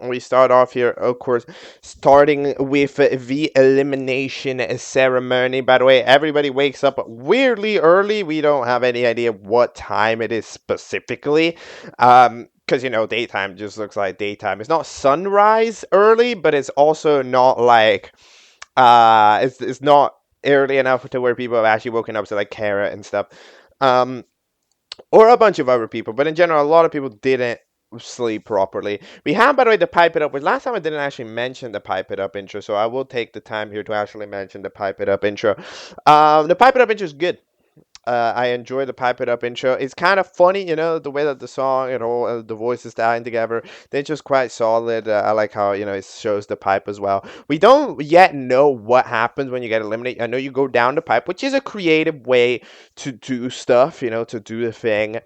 We start off here, of course, starting with the elimination ceremony. By the way, everybody wakes up weirdly early. We don't have any idea what time it is specifically. Because daytime just looks like daytime. It's not sunrise early, but it's also not like it's not early enough to where people have actually woken up, so like Kara and stuff, um, or a bunch of other people. But in general, a lot of people didn't sleep properly. We have, by the way, the pipe it up. Which last time I didn't actually mention the pipe it up intro, so I will take the time here to actually mention the pipe it up intro. The pipe it up intro is good. I enjoy the pipe it up intro. It's kind of funny, the way that the song and all the voices dying together. They're just quite solid. I like how it shows the pipe as well. We don't yet know what happens when you get eliminated. I know you go down the pipe, which is a creative way to do stuff. To do the thing,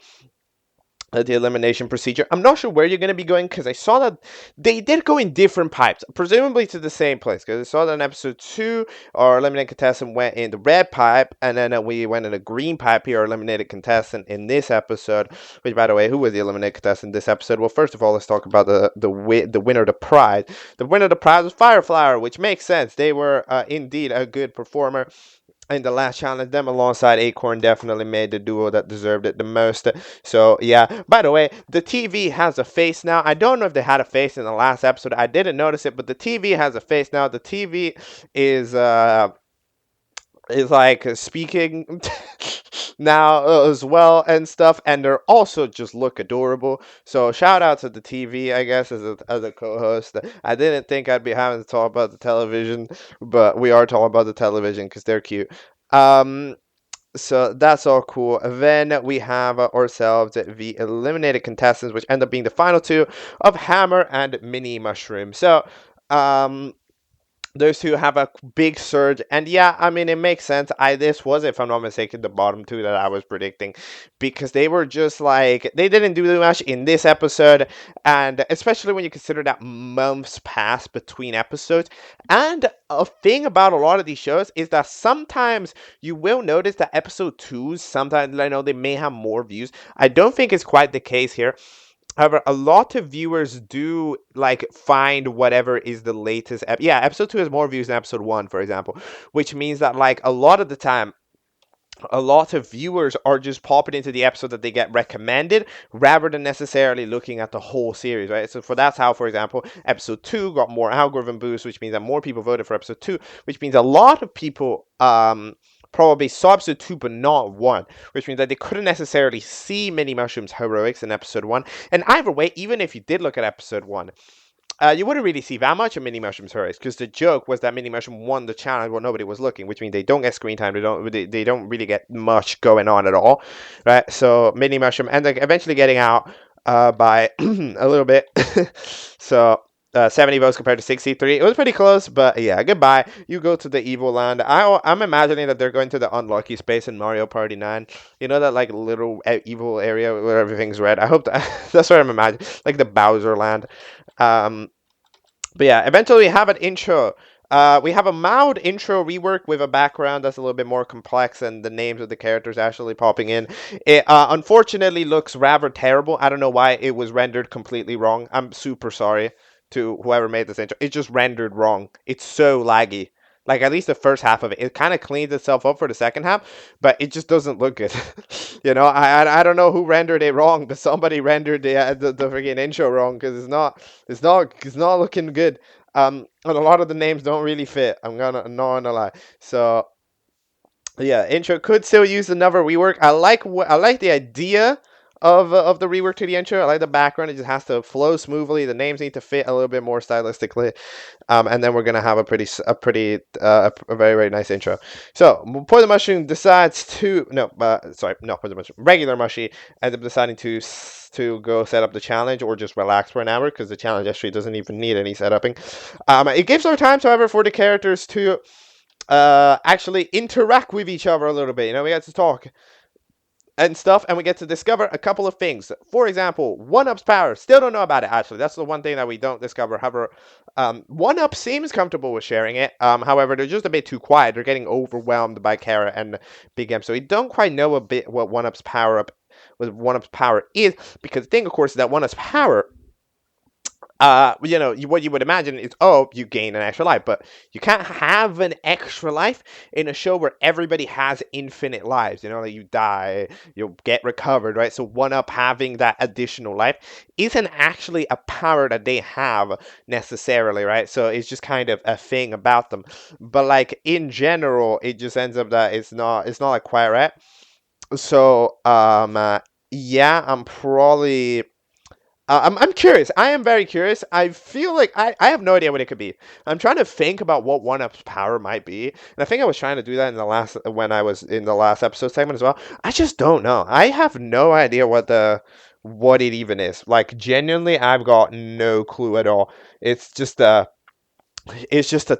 the elimination procedure. I'm not sure where you're going to be going because I saw that they did go in different pipes, presumably to the same place. Because I saw that in episode 2, our eliminated contestant went in the red pipe, and then we went in the green pipe here, our eliminated contestant in this episode. Which, by the way, who was the eliminated contestant in this episode? Well, first of all, let's talk about the winner of the prize. The winner of the prize was Fireflower, which makes sense. They were indeed a good performer in the last challenge. Them alongside Acorn definitely made the duo that deserved it the most. So yeah, by the way, the TV has a face now. I don't know if they had a face in the last episode. I didn't notice it, but the TV has a face now. The TV is like speaking now as well and stuff, and they're also just look adorable. So shout out to the TV, I guess, as a co-host. I didn't think I'd be having to talk about the television, but we are talking about the television because they're cute. um so that's all cool. Then we have ourselves the eliminated contestants, which end up being the final two of Hammer and Mini Mushroom. So um those two have a big surge, and yeah, I mean it makes sense. This was, if I'm not mistaken, the bottom two that I was predicting, because they were just like they didn't do too much in this episode, and especially when you consider that months passed between episodes. And a thing about a lot of these shows is that sometimes you will notice that episode twos, sometimes I know they may have more views. I don't think it's quite the case here. However, a lot of viewers do like find whatever is the latest. Yeah, episode 2 has more views than episode 1, for example, which means that like a lot of the time, a lot of viewers are just popping into the episode that they get recommended rather than necessarily looking at the whole series, right? So that's how, for example, episode 2 got more algorithm boost, which means that more people voted for episode 2, which means a lot of people probably saw episode 2 but not 1, which means that they couldn't necessarily see Mini Mushroom's heroics in episode 1. And either way, even if you did look at episode 1, you wouldn't really see that much of Mini Mushroom's heroics because the joke was that Mini Mushroom won the challenge while nobody was looking, which means they don't get screen time. They don't really get much going on at all, right? So Mini Mushroom and like eventually getting out by a little bit. So 70 votes compared to 63. It was pretty close, but yeah, goodbye. You go to the evil land. I'm imagining that they're going to the unlucky space in Mario Party 9. You know that like little evil area where everything's red. I hope that's what I'm imagining, like the Bowser land. Um, but yeah, eventually we have an intro. We have a mild intro rework with a background that's a little bit more complex and the names of the characters actually popping in. It unfortunately looks rather terrible. I don't know why it was rendered completely wrong. I'm super sorry to whoever made this intro. It just rendered wrong. It's so laggy. Like at least the first half of it, it kind of cleans itself up for the second half, but it just doesn't look good. I don't know who rendered it wrong, but somebody rendered the freaking intro wrong because it's not looking good. And a lot of the names don't really fit. I'm not gonna lie. So yeah, intro could still use another rework. I like the idea of the rework to the intro. I like the background; it just has to flow smoothly. The names need to fit a little bit more stylistically, and then we're gonna have a very very nice intro. So Pour the Mushroom decides to no, sorry, not Pour the Mushroom. Regular Mushy ends up deciding to go set up the challenge or just relax for an hour because the challenge actually doesn't even need any setuping. It gives our time, however, for the characters to actually interact with each other a little bit. You know, we get to talk and stuff, and we get to discover a couple of things. For example, One Up's power. Still don't know about it, actually. That's the one thing that we don't discover. However, One Up seems comfortable with sharing it. However, they're just a bit too quiet. They're getting overwhelmed by Kara and Big M. So we don't quite know a bit what One Up's power is, because the thing, of course, is that One Up's power what you would imagine is, oh, you gain an extra life, but you can't have an extra life in a show where everybody has infinite lives. You know, like you die, you'll get recovered, right? So One Up having that additional life isn't actually a power that they have necessarily, right? So it's just kind of a thing about them. But like in general, it just ends up that it's not like quite right. So yeah, I'm probably I'm curious. I am very curious. I feel like I have no idea what it could be. I'm trying to think about what One Up's power might be, and I think I was trying to do that in the last when I was in the last episode segment as well. I just don't know. I have no idea what it even is. Like genuinely, I've got no clue at all. It's just a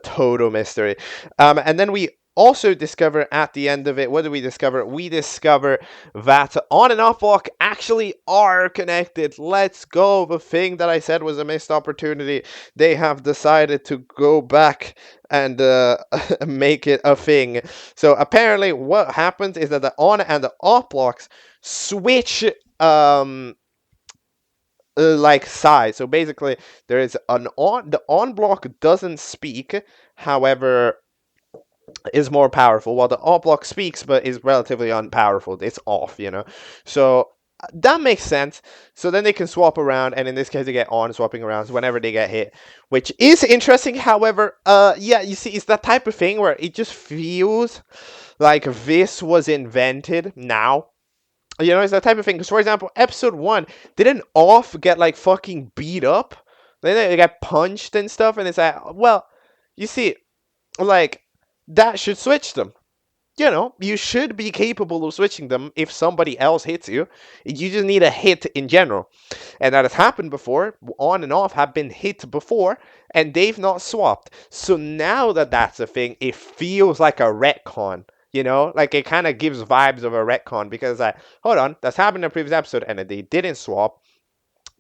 total mystery. And then we also discover at the end of it, what do we discover? We discover that on and off block actually are connected. Let's go. The thing that I said was a missed opportunity. They have decided to go back and make it a thing. So apparently what happens is that the on and the off blocks switch like size. So basically, there is the on block doesn't speak, however, is more powerful, while the off block speaks but is relatively unpowerful. It's off, you know. So that makes sense. So then they can swap around, and in this case, they get on swapping around whenever they get hit, which is interesting. However, yeah, you see, it's that type of thing where it just feels like this was invented now. You know, it's that type of thing. Because, for example, episode 1, didn't Off get, like, fucking beat up? Then they got punched and stuff, and it's like, well, you see, like, that should switch them. You know, you should be capable of switching them if somebody else hits you. You just need a hit in general. And that has happened before. On and Off have been hit before, and they've not swapped. So now that that's a thing, it feels like a retcon. You know, like it kind of gives vibes of a retcon because, hold on, that's happened in a previous episode and they didn't swap.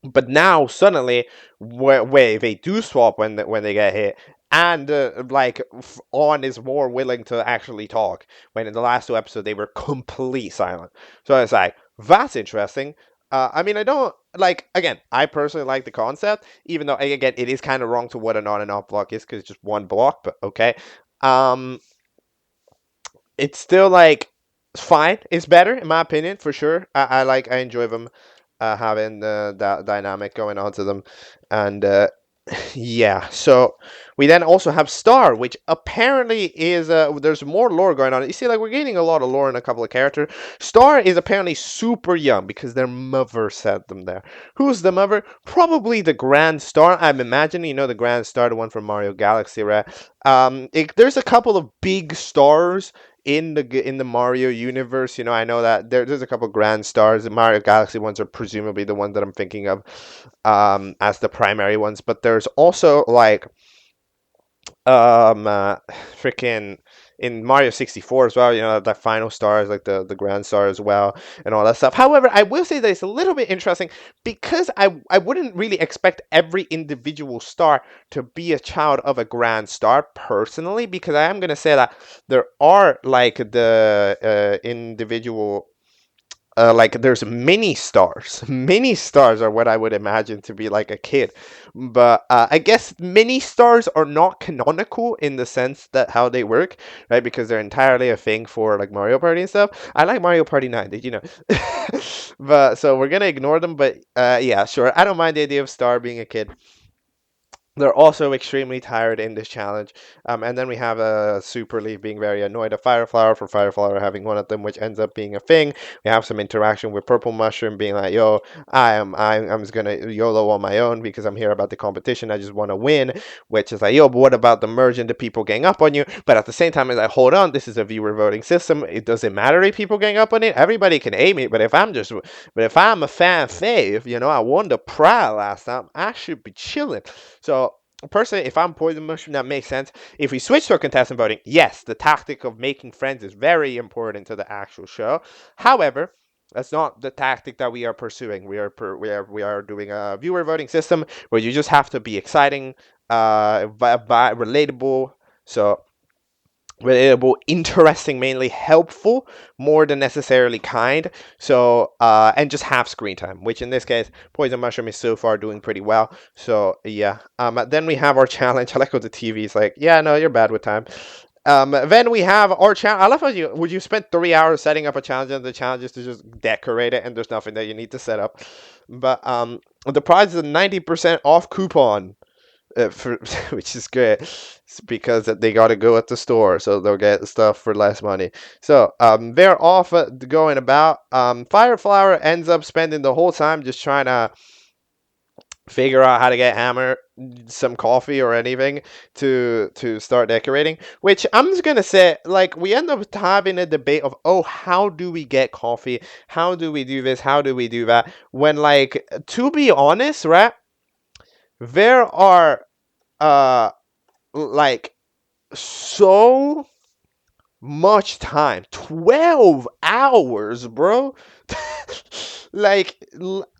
But now suddenly, where they do swap when they get hit, and On is more willing to actually talk. When in the last 2 episodes they were complete silent. So it's like that's interesting. I mean, I don't like. Again, I personally like the concept, even though again it is kind of wrong to what an on and off block is because it's just one block. But okay. Um, it's still like fine. It's better in my opinion for sure. I enjoy them having that dynamic going on to them, and yeah. So we then also have Star, which apparently is there's more lore going on. You see, like we're getting a lot of lore in a couple of characters. Star is apparently super young because their mother sent them there. Who's the mother? Probably the Grand Star. I'm imagining, you know, the Grand Star, the one from Mario Galaxy, right? There's a couple of big stars in the Mario universe. You know, I know that there's a couple Grand Stars. The Mario Galaxy ones are presumably the ones that I'm thinking of as the primary ones, but there's also like freaking in Mario 64 as well, you know, the final stars, like the Grand Star as well, and all that stuff. However, I will say that it's a little bit interesting because I wouldn't really expect every individual star to be a child of a Grand Star personally, because I am going to say that there are like the individual like there's mini stars. Mini stars are what I would imagine to be like a kid, but I guess mini stars are not canonical in the sense that how they work, right? Because they're entirely a thing for like Mario Party and stuff. I like Mario Party 9, did you know? But so we're gonna ignore them. But yeah, sure. I don't mind the idea of Star being a kid. They're also extremely tired in this challenge. And then we have a Super Leaf being very annoyed at Fireflower for Fireflower having one of them, which ends up being a thing. We have some interaction with Purple Mushroom being like, yo, I'm just gonna YOLO on my own because I'm here about the competition. I just want to win, which is like, yo, but what about the merge and the people gang up on you? But at the same time, it's like, hold on, this is a viewer voting system. It doesn't matter if people gang up on it. Everybody can aim it, but if I'm a fan fave, I won the prize last time. I should be chilling. So personally, if I'm Poison Mushroom, that makes sense. If we switch to a contestant voting, yes, the tactic of making friends is very important to the actual show. However, that's not the tactic that we are pursuing. We are doing a viewer voting system where you just have to be exciting, relatable. So relatable, interesting, mainly helpful, more than necessarily kind. So, and just have screen time, which in this case, Poison Mushroom is so far doing pretty well. So, yeah. Then we have our challenge. I like how the TV is like, yeah, no, you're bad with time. Then we have our challenge. I love how you spend 3 hours setting up a challenge, and the challenge is to just decorate it, and there's nothing that you need to set up. But the prize is a 90% off coupon which is great. It's because they got to go at the store, so they'll get stuff for less money. So they're off going about. Fireflower ends up spending the whole time just trying to figure out how to get Hammer some coffee or anything to start decorating. Which I'm just gonna say, like, we end up having a debate of, oh, how do we get coffee? How do we do this? How do we do that? When, like, to be honest, right? There are like so much time. 12 hours, bro. Like,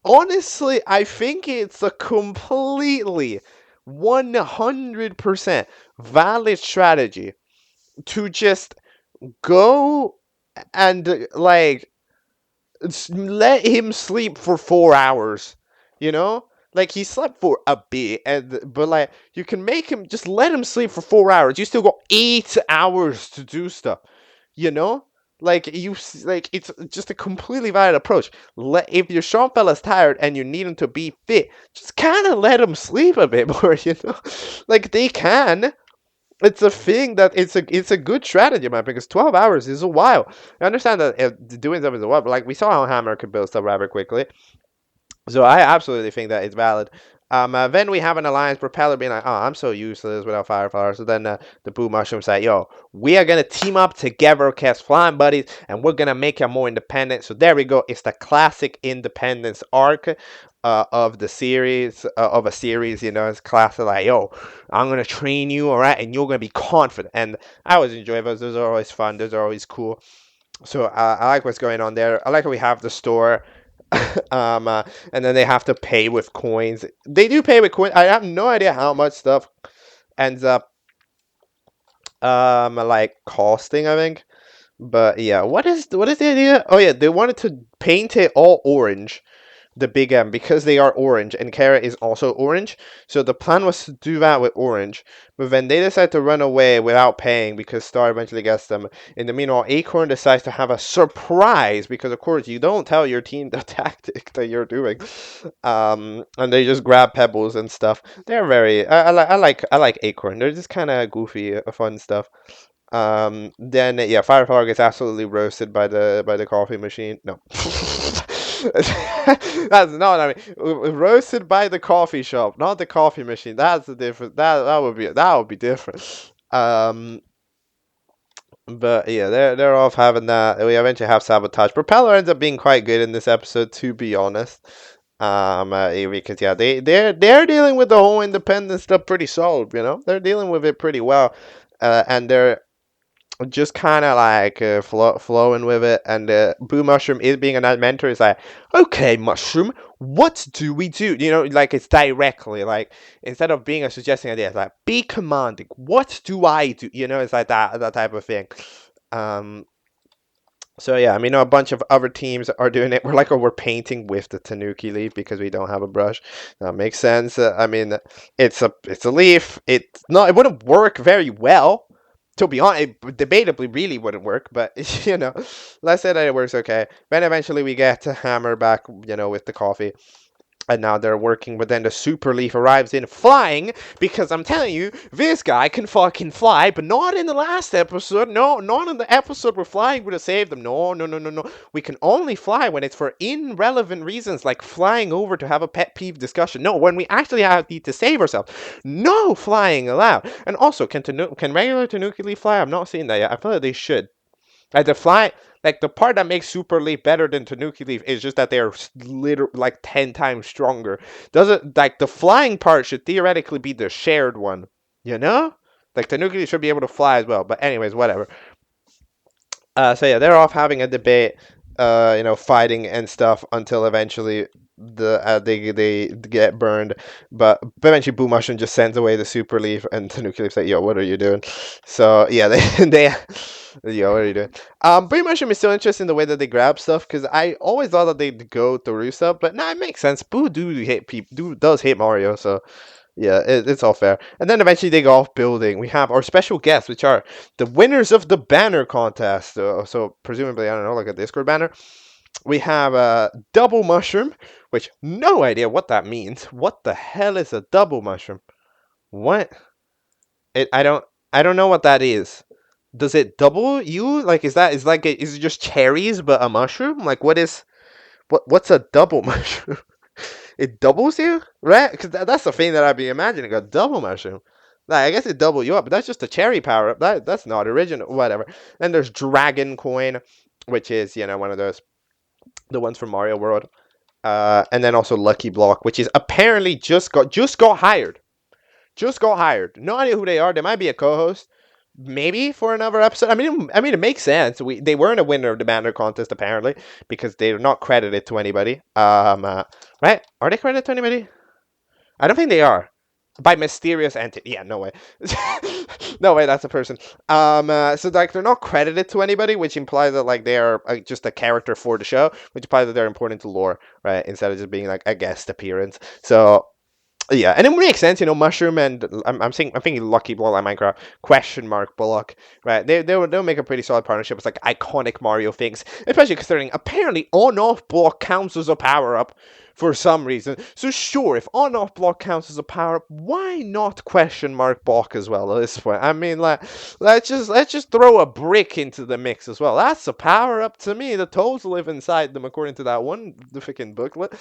honestly, I think it's a completely 100% valid strategy to just go and, like, let him sleep for 4 hours, you know? Like, he slept for a bit, but like, you can make him just let him sleep for 4 hours. You still got 8 hours to do stuff, you know? Like, it's just a completely valid approach. If your strong fella's tired and you need him to be fit, just kind of let him sleep a bit more, you know? Like, they can. It's a thing that it's a good strategy, man, because 12 hours is a while. I understand that doing stuff is a while, but like, we saw how Hammer could build stuff rather quickly. So I absolutely think that it's valid. Then we have an alliance propeller being like, oh, I'm so useless without Fireflower. So then the Boo Mushroom say, yo, we are going to team up together, cast flying buddies, and we're going to make you more independent. So there we go. It's the classic independence arc of the series, of a series, it's classic, like, yo, I'm going to train you, all right, and you're going to be confident. And I always enjoy those. Those are always fun. Those are always cool. So I like what's going on there. I like how we have the store. And then they have to pay with coins. They do pay with coins. I have no idea how much stuff ends up like costing, I think. But yeah, what is the idea? Oh yeah, they wanted to paint it all orange, the big M, because they are orange and Kara is also orange. So the plan was to do that with orange, but then they decide to run away without paying because Star eventually gets them. In the meanwhile, Acorn decides to have a surprise because, of course, you don't tell your team the tactic that you're doing. And they just grab pebbles and stuff. They're very I like Acorn. They're just kind of goofy, fun stuff. Then yeah, Fireflower gets absolutely roasted by the coffee machine. No. That's not, I mean, roasted by the coffee shop, not the coffee machine. That's the difference. That would be different. But yeah, they're off having that. We eventually have sabotage. Propeller ends up being quite good in this episode, to be honest. Because yeah, they're dealing with the whole independent stuff pretty solid. They're dealing with it pretty well, and they're just kind of like flowing with it. And Boo Mushroom is being a nice mentor. It's like, okay, Mushroom, what do we do? Like, it's directly, like, instead of being a suggesting idea, it's like, be commanding. What do I do? It's like that type of thing. So yeah, I mean, a bunch of other teams are doing it. We're painting with the Tanuki leaf because we don't have a brush. That makes sense. I mean, it's a leaf. It wouldn't work very well. To be honest, it debatably really wouldn't work, but let's say that it works okay. Then eventually we get to Hammer back, with the coffee. And now they're working, but then the Super Leaf arrives in flying, because I'm telling you, this guy can fucking fly, but not in the last episode. No, not in the episode where flying would have saved them. No, no, no, no, no. We can only fly when it's for irrelevant reasons, like flying over to have a pet peeve discussion. No, when we actually need to save ourselves. No flying allowed. And also, can regular Tanuki Leaf fly? I'm not seeing that yet. I feel like they should. Like the fly, like the part that makes Super Leaf better than Tanuki Leaf is just that they're literally like 10 times stronger. Doesn't like the flying part should theoretically be the shared one, you know? Like Tanuki Leaf should be able to fly as well. But anyways, whatever. So yeah, they're off having a debate, fighting and stuff until eventually they get burned. But eventually, Boo Mushroom just sends away the Super Leaf, and Tanuki Leaf's like, "Yo, what are you doing?" So yeah, they yo, what are you doing? Boo Mushroom is still interesting in the way that they grab stuff, because I always thought that they'd go through stuff, but nah, it makes sense. Boo does hate Mario, so yeah, it's all fair. And then eventually they go off building. We have our special guests, which are the winners of the banner contest. So presumably, I don't know, like a Discord banner. We have a double mushroom, which no idea what that means. What the hell is a double mushroom? What? I don't know what that is. Does it double you? Like is it just cherries but a mushroom? Like what's a double mushroom? It doubles you, right? Because that's the thing that I'd be imagining, a double mushroom. Like, I guess it double you up, but that's just a cherry power up. That's not original, whatever. Then there's Dragon Coin, which is one of those, the ones from Mario World. And then also Lucky Block, which is apparently just got hired. Just got hired. No idea who they are. They might be a co-host, maybe for another episode. I mean, it makes sense. They weren't a winner of the banner contest apparently, because they're not credited to anybody. Right? Are they credited to anybody? I don't think they are. By mysterious entity. Yeah, no way. No way, that's a person. So like they're not credited to anybody, which implies that like they are just a character for the show, which implies that they're important to lore, right? Instead of just being like a guest appearance. So yeah, and it makes sense, Mushroom and I'm thinking Lucky Block like Minecraft question mark Bullock, right? They'll make a pretty solid partnership. It's like iconic Mario things, especially considering apparently on-off block counts as a power up for some reason. So sure, if on-off block counts as a power up, why not question mark block as well at this point? I mean, like let's just throw a brick into the mix as well. That's a power up to me. The toads live inside them according to that one the freaking booklet.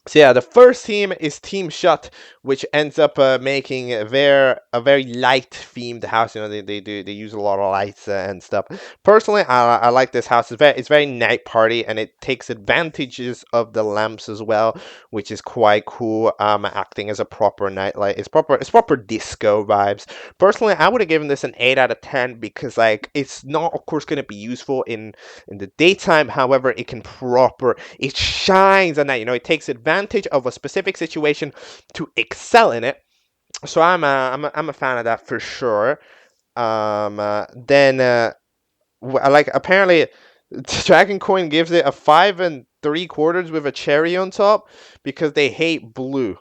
So yeah, the first team is Team Shut, which ends up making a very light themed house. They use a lot of lights and stuff. Personally, I like this house. It's very night party, and it takes advantages of the lamps as well, which is quite cool. Acting as a proper night light. It's proper disco vibes. Personally, I would have given this an 8 out of 10 because like it's not, of course, going to be useful in the daytime. However, it shines at night. It takes advantage of a specific situation to excel in it. So I'm a fan of that for sure. Then like apparently Dragon Coin gives it a 5 3/4 with a cherry on top because they hate blue,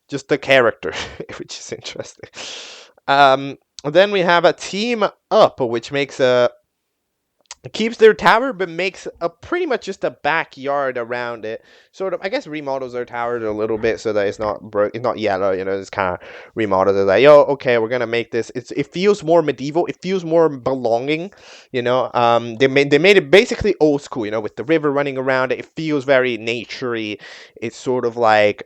just the character, which is interesting. Then we have a Team Up, which makes a keeps their tower, but makes a pretty much just a backyard around it. Sort of, I guess, remodels their tower a little bit so that it's not it's not yellow. It's kind of remodeled. They're like, yo, okay, we're gonna make this. It feels more medieval. It feels more belonging. They made it basically old school. With the river running around it. It feels very naturey. It's sort of like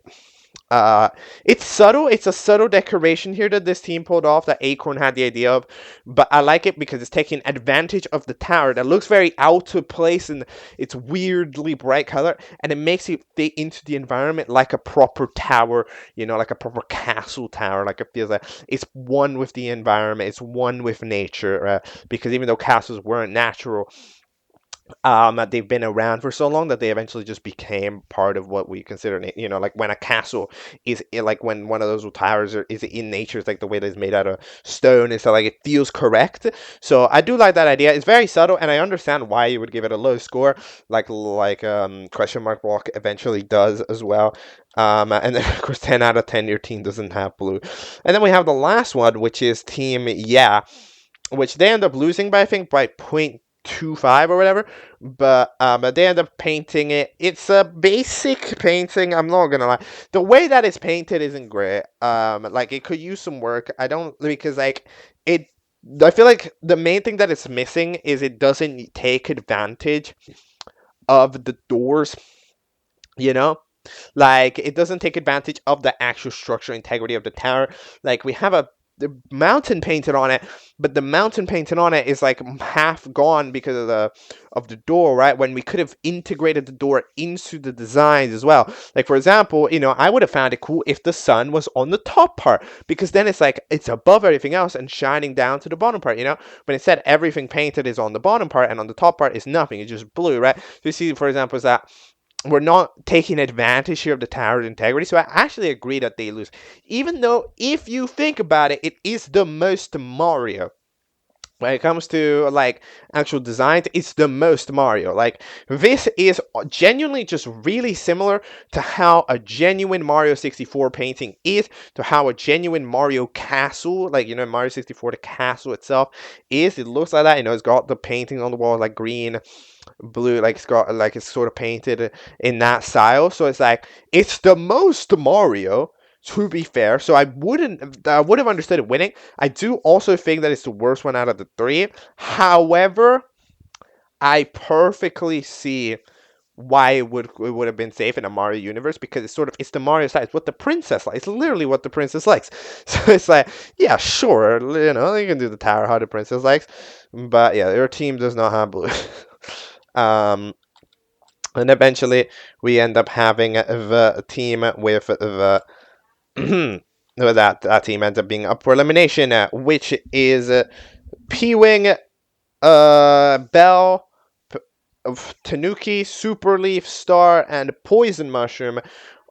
uh, it's subtle. It's a subtle decoration here that this team pulled off that Acorn had the idea of, but I like it because it's taking advantage of the tower that looks very out of place and it's weirdly bright color, and it makes it fit into the environment like a proper tower, like a proper castle tower. Like it feels like it's one with the environment, it's one with nature, because even though castles weren't natural, they've been around for so long that they eventually just became part of what we consider, like when a castle is like when one of those towers is in nature. It's like the way that it's made out of stone, and so like it feels correct. So I do like that idea. It's very subtle, and I understand why you would give it a low score, like question mark block eventually does as well. And then of course 10 out of 10 your team doesn't have blue. And then we have the last one, which is Team Yeah, which they end up losing by I think by 0.2 2.5 or whatever. But they end up painting it. It's a basic painting. I'm not gonna lie. The way that it's painted isn't great. Like it could use some work. I don't because like it. I feel like the main thing that it's missing is it doesn't take advantage of the doors. You know, like it doesn't take advantage of the actual structural integrity of the tower. Like we have the mountain painted on it, but the mountain painted on it is like half gone because of the door, right? When we could have integrated the door into the designs as well. Like for example, I would have found it cool if the sun was on the top part because then it's like it's above everything else and shining down to the bottom part. But instead everything painted is on the bottom part and on the top part is nothing. It's just blue, right? So you see, for example, is that we're not taking advantage here of the tower's integrity. So I actually agree that they lose. Even though, if you think about it, it is the most Mario. When it comes to like actual designs, it's the most Mario. Like this is genuinely just really similar to how a genuine Mario 64 painting is, to how a genuine Mario castle, like Mario 64, the castle itself is. It looks like that. It's got the painting on the wall like green, blue, like it's got like it's sort of painted in that style. So it's like it's the most Mario, to be fair. So I would have understood it winning. I do also think that it's the worst one out of the three. However, I perfectly see why it would have been safe in a Mario universe because it's the Mario side. It's what the princess likes. It's literally what the princess likes. So it's like, yeah, sure, you can do the tower how the princess likes, but yeah, your team does not have blue. um, and eventually we end up having the team with the that team ends up being up for elimination, which is P-Wing, Bell, Tanuki, Super Leaf, Star, and Poison Mushroom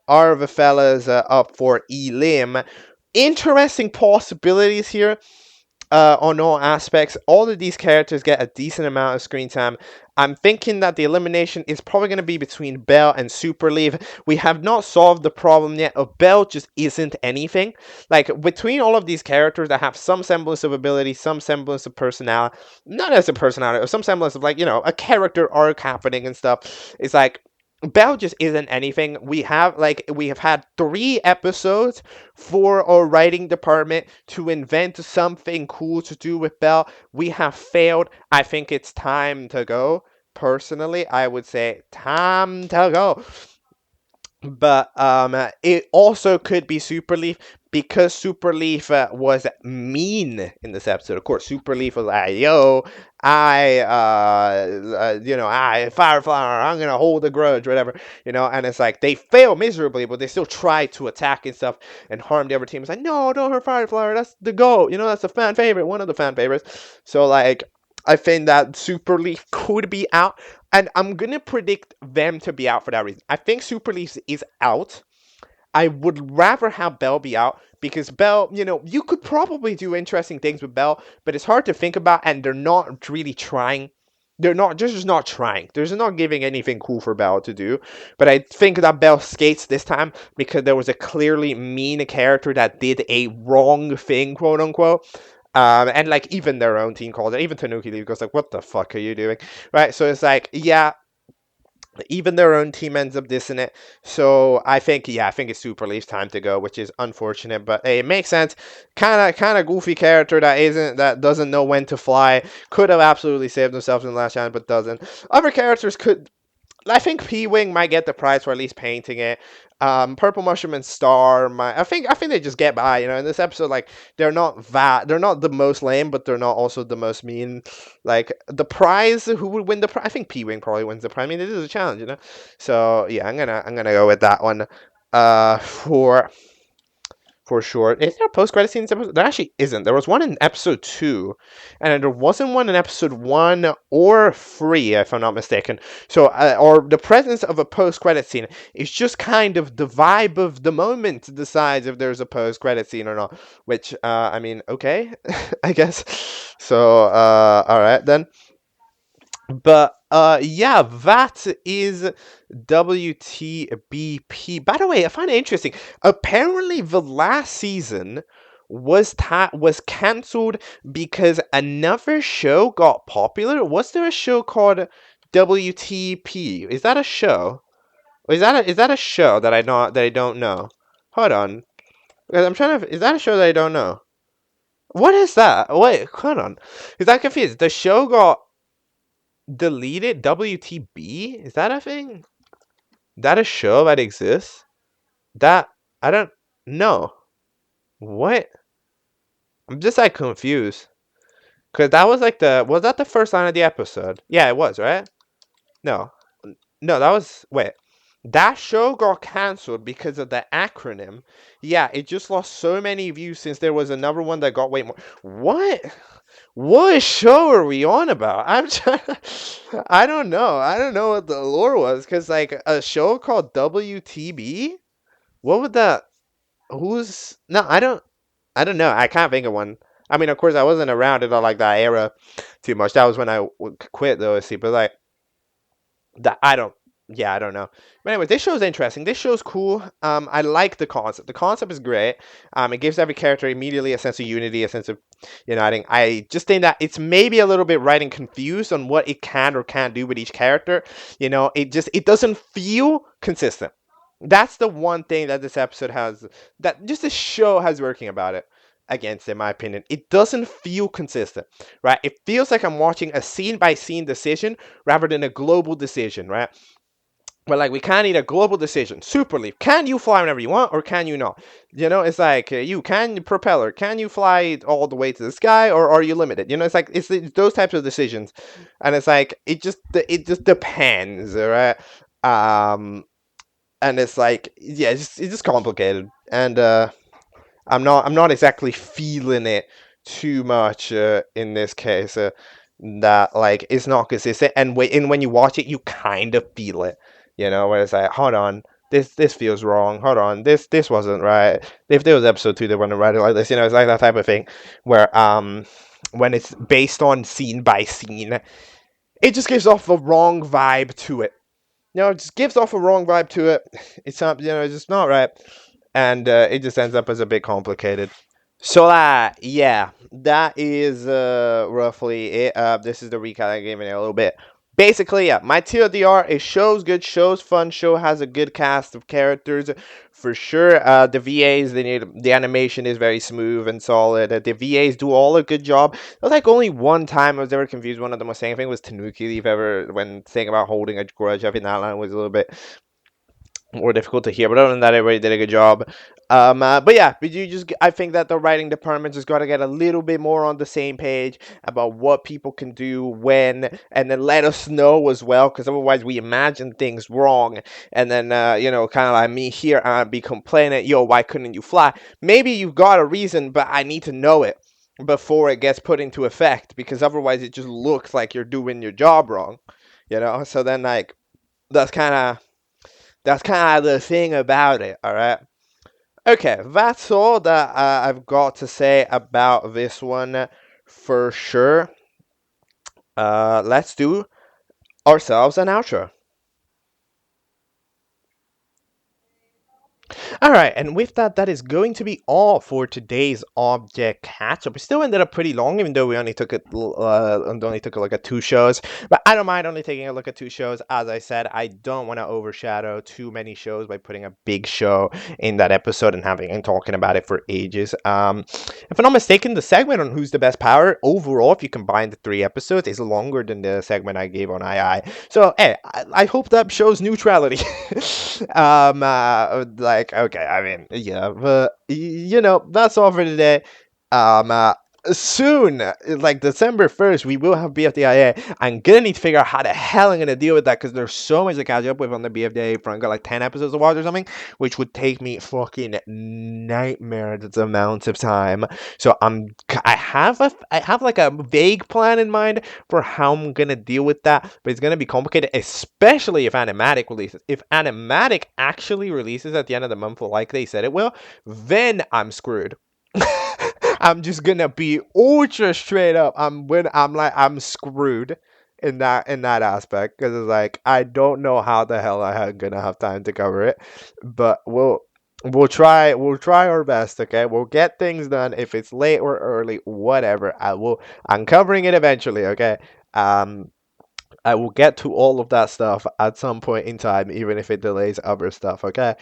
are the fellas up for Elim. Interesting possibilities here on all aspects. All of these characters get a decent amount of screen time. I'm thinking that the elimination is probably going to be between Bell and Super Leaf. We have not solved the problem yet of Bell just isn't anything. Like, between all of these characters that have some semblance of ability, some semblance of personality, not as a personality, or some semblance of, like, a character arc happening and stuff, it's like, Bell just isn't anything. We have had 3 episodes for our writing department to invent something cool to do with Bell. We have failed. I think it's time to go. Personally, I would say time to go. But it also could be Super Leaf because Super Leaf was mean in this episode. Of course, Super Leaf was like, "Yo, I Fire Flower, I'm gonna hold a grudge, whatever." And it's like they fail miserably, but they still try to attack and stuff and harm the other team. It's like, no, don't hurt Fire Flower. That's the goal. That's a fan favorite, one of the fan favorites. So like, I think that Super Leaf could be out. And I'm going to predict them to be out for that reason. I think Super Leaf is out. I would rather have Bell be out because Bell, you could probably do interesting things with Bell, but it's hard to think about and they're not really trying. They're just not trying. They're just not giving anything cool for Bell to do. But I think that Bell skates this time because there was a clearly mean character that did a wrong thing, quote unquote. And like even their own team called it, even Tanuki Leaf goes like, "What the fuck are you doing?" Right? So it's like, yeah, even their own team ends up dissing it. So I think it's Super Leaf's time to go, which is unfortunate, but hey, it makes sense. Kind of goofy character that doesn't know when to fly. Could have absolutely saved themselves in the last chance, but doesn't. Other characters could. I think P-Wing might get the prize for at least painting it. Purple Mushroom and Star I think they just get by, in this episode. Like, they're not the most lame, but they're not also the most mean. Like, the prize, who would win the prize? I think P-Wing probably wins the prize. I mean, it is a challenge. So yeah, I'm gonna go with that one. For sure. Is there a post-credit scene in this episode? There actually isn't. There was one in episode 2, and there wasn't one in episode 1 or 3, if I'm not mistaken. So, or the presence of a post-credit scene is just kind of the vibe of the moment decides if there's a post-credit scene or not. Which, I mean, okay, I guess. So, all right then. But yeah, that is WTBP. By the way, I find it interesting. Apparently, the last season was canceled because another show got popular? Was there a show called WTP? Is that a show? Or is that a show that I don't know? Hold on. I'm trying to. Is that a show that I don't know? What is that? Wait, hold on. Is that confused? The show got deleted. WTB? Is that a thing? That a show that exists? That I don't know. What? I'm just like confused. Cause that was like was that the first line of the episode? Yeah, it was, right? No. No, that was wait. That show got cancelled because of the acronym. Yeah, it just lost so many views since there was another one that got way more. What? What show are we on about? I'm trying. I don't know. I don't know what the lore was because like a show called WTB. What would that? Who's no? I don't. I don't know. I can't think of one. I mean, of course, I wasn't around in like that era too much. That was when I quit the OSC. But like that, I don't. Yeah, I don't know. But anyway, this show's interesting. This show's cool. I like the concept. The concept is great. It gives every character immediately a sense of unity, a sense of uniting. I just think that it's maybe a little bit writing confused on what it can or can't do with each character. It doesn't feel consistent. That's the one thing that this episode has, that just this show has working about it against, in my opinion. It doesn't feel consistent, right? It feels like I'm watching a scene by scene decision rather than a global decision, right? But like we can't need a global decision. Super Leaf, can you fly whenever you want or can you not? It's like you can propeller, can you fly all the way to the sky or are you limited? It's like it's those types of decisions, and it's like it just depends, right? Um, and it's like yeah, it's just complicated, and I'm not exactly feeling it too much in this case. That like it's not consistent, and when you watch it, you kind of feel it. Where it's like, hold on, this feels wrong. Hold on, this wasn't right. If there was episode 2, they wouldn't write it like this. It's like that type of thing, where when it's based on scene by scene, it just gives off a wrong vibe to it. It just gives off a wrong vibe to it. It's not, it's just not right, and it just ends up as a bit complicated. So yeah, that is roughly it. This is the recap I gave it a little bit. Basically, yeah, my TLDR is show's good, show's fun, show has a good cast of characters for sure. The VAs, the animation is very smooth and solid. The VAs do all a good job. There was like only one time I was ever confused. One of them was saying, I think it was Tanuki Leaf ever when saying about holding a grudge. I think that line was a little bit more difficult to hear, but other than that, everybody did a good job. But yeah, I think that the writing department just got to get a little bit more on the same page about what people can do when, and then let us know as well, because otherwise we imagine things wrong, and then kind of like me here, I'd be complaining, yo, why couldn't you fly? Maybe you've got a reason, but I need to know it before it gets put into effect, because otherwise it just looks like you're doing your job wrong, So then like that's kind of the thing about it, all right? Okay, that's all that I've got to say about this one for sure. Let's do ourselves an outro. All right, and with that, that is going to be all for today's object catch-up. It still ended up pretty long, even though we only took a look at 2 shows. But I don't mind only taking a look at 2 shows. As I said, I don't want to overshadow too many shows by putting a big show in that episode and talking about it for ages. If I'm not mistaken, the segment on Who's the Best Power overall, if you combine the 3 episodes, is longer than the segment I gave on II. So, hey, I hope that shows neutrality. Like, okay, I mean, yeah, but that's all for today. Um, uh, Soon, like December 1st, we will have BFDIA. I'm gonna need to figure out how the hell I'm gonna deal with that because there's so much to catch up with on the BFDIA front. Got like 10 episodes to watch or something, which would take me fucking nightmare amounts of time. So I have like a vague plan in mind for how I'm gonna deal with that, but it's gonna be complicated, especially if Animatic releases. If Animatic actually releases at the end of the month like they said it will, then I'm screwed. I'm just gonna be ultra straight up. I'm screwed in that aspect because it's like I don't know how the hell I'm gonna have time to cover it, but We'll try our best, okay? We'll get things done. If it's late or early, whatever. I'm covering it eventually, okay? Um I will get to all of that stuff at some point in time, even if it delays other stuff, okay?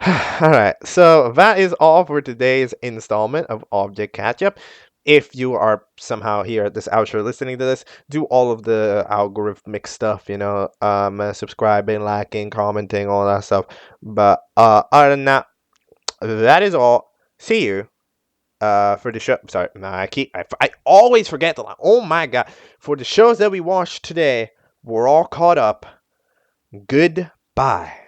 All right, so that is all for today's installment of Object Catchup. If you are somehow here at this outro listening to this, do all of the algorithmic stuff, subscribing, liking, commenting, all that stuff. But other than that, that is all. See you for the show. Sorry, no, I always forget the line. Oh my god! For the shows that we watched today, we're all caught up. Goodbye.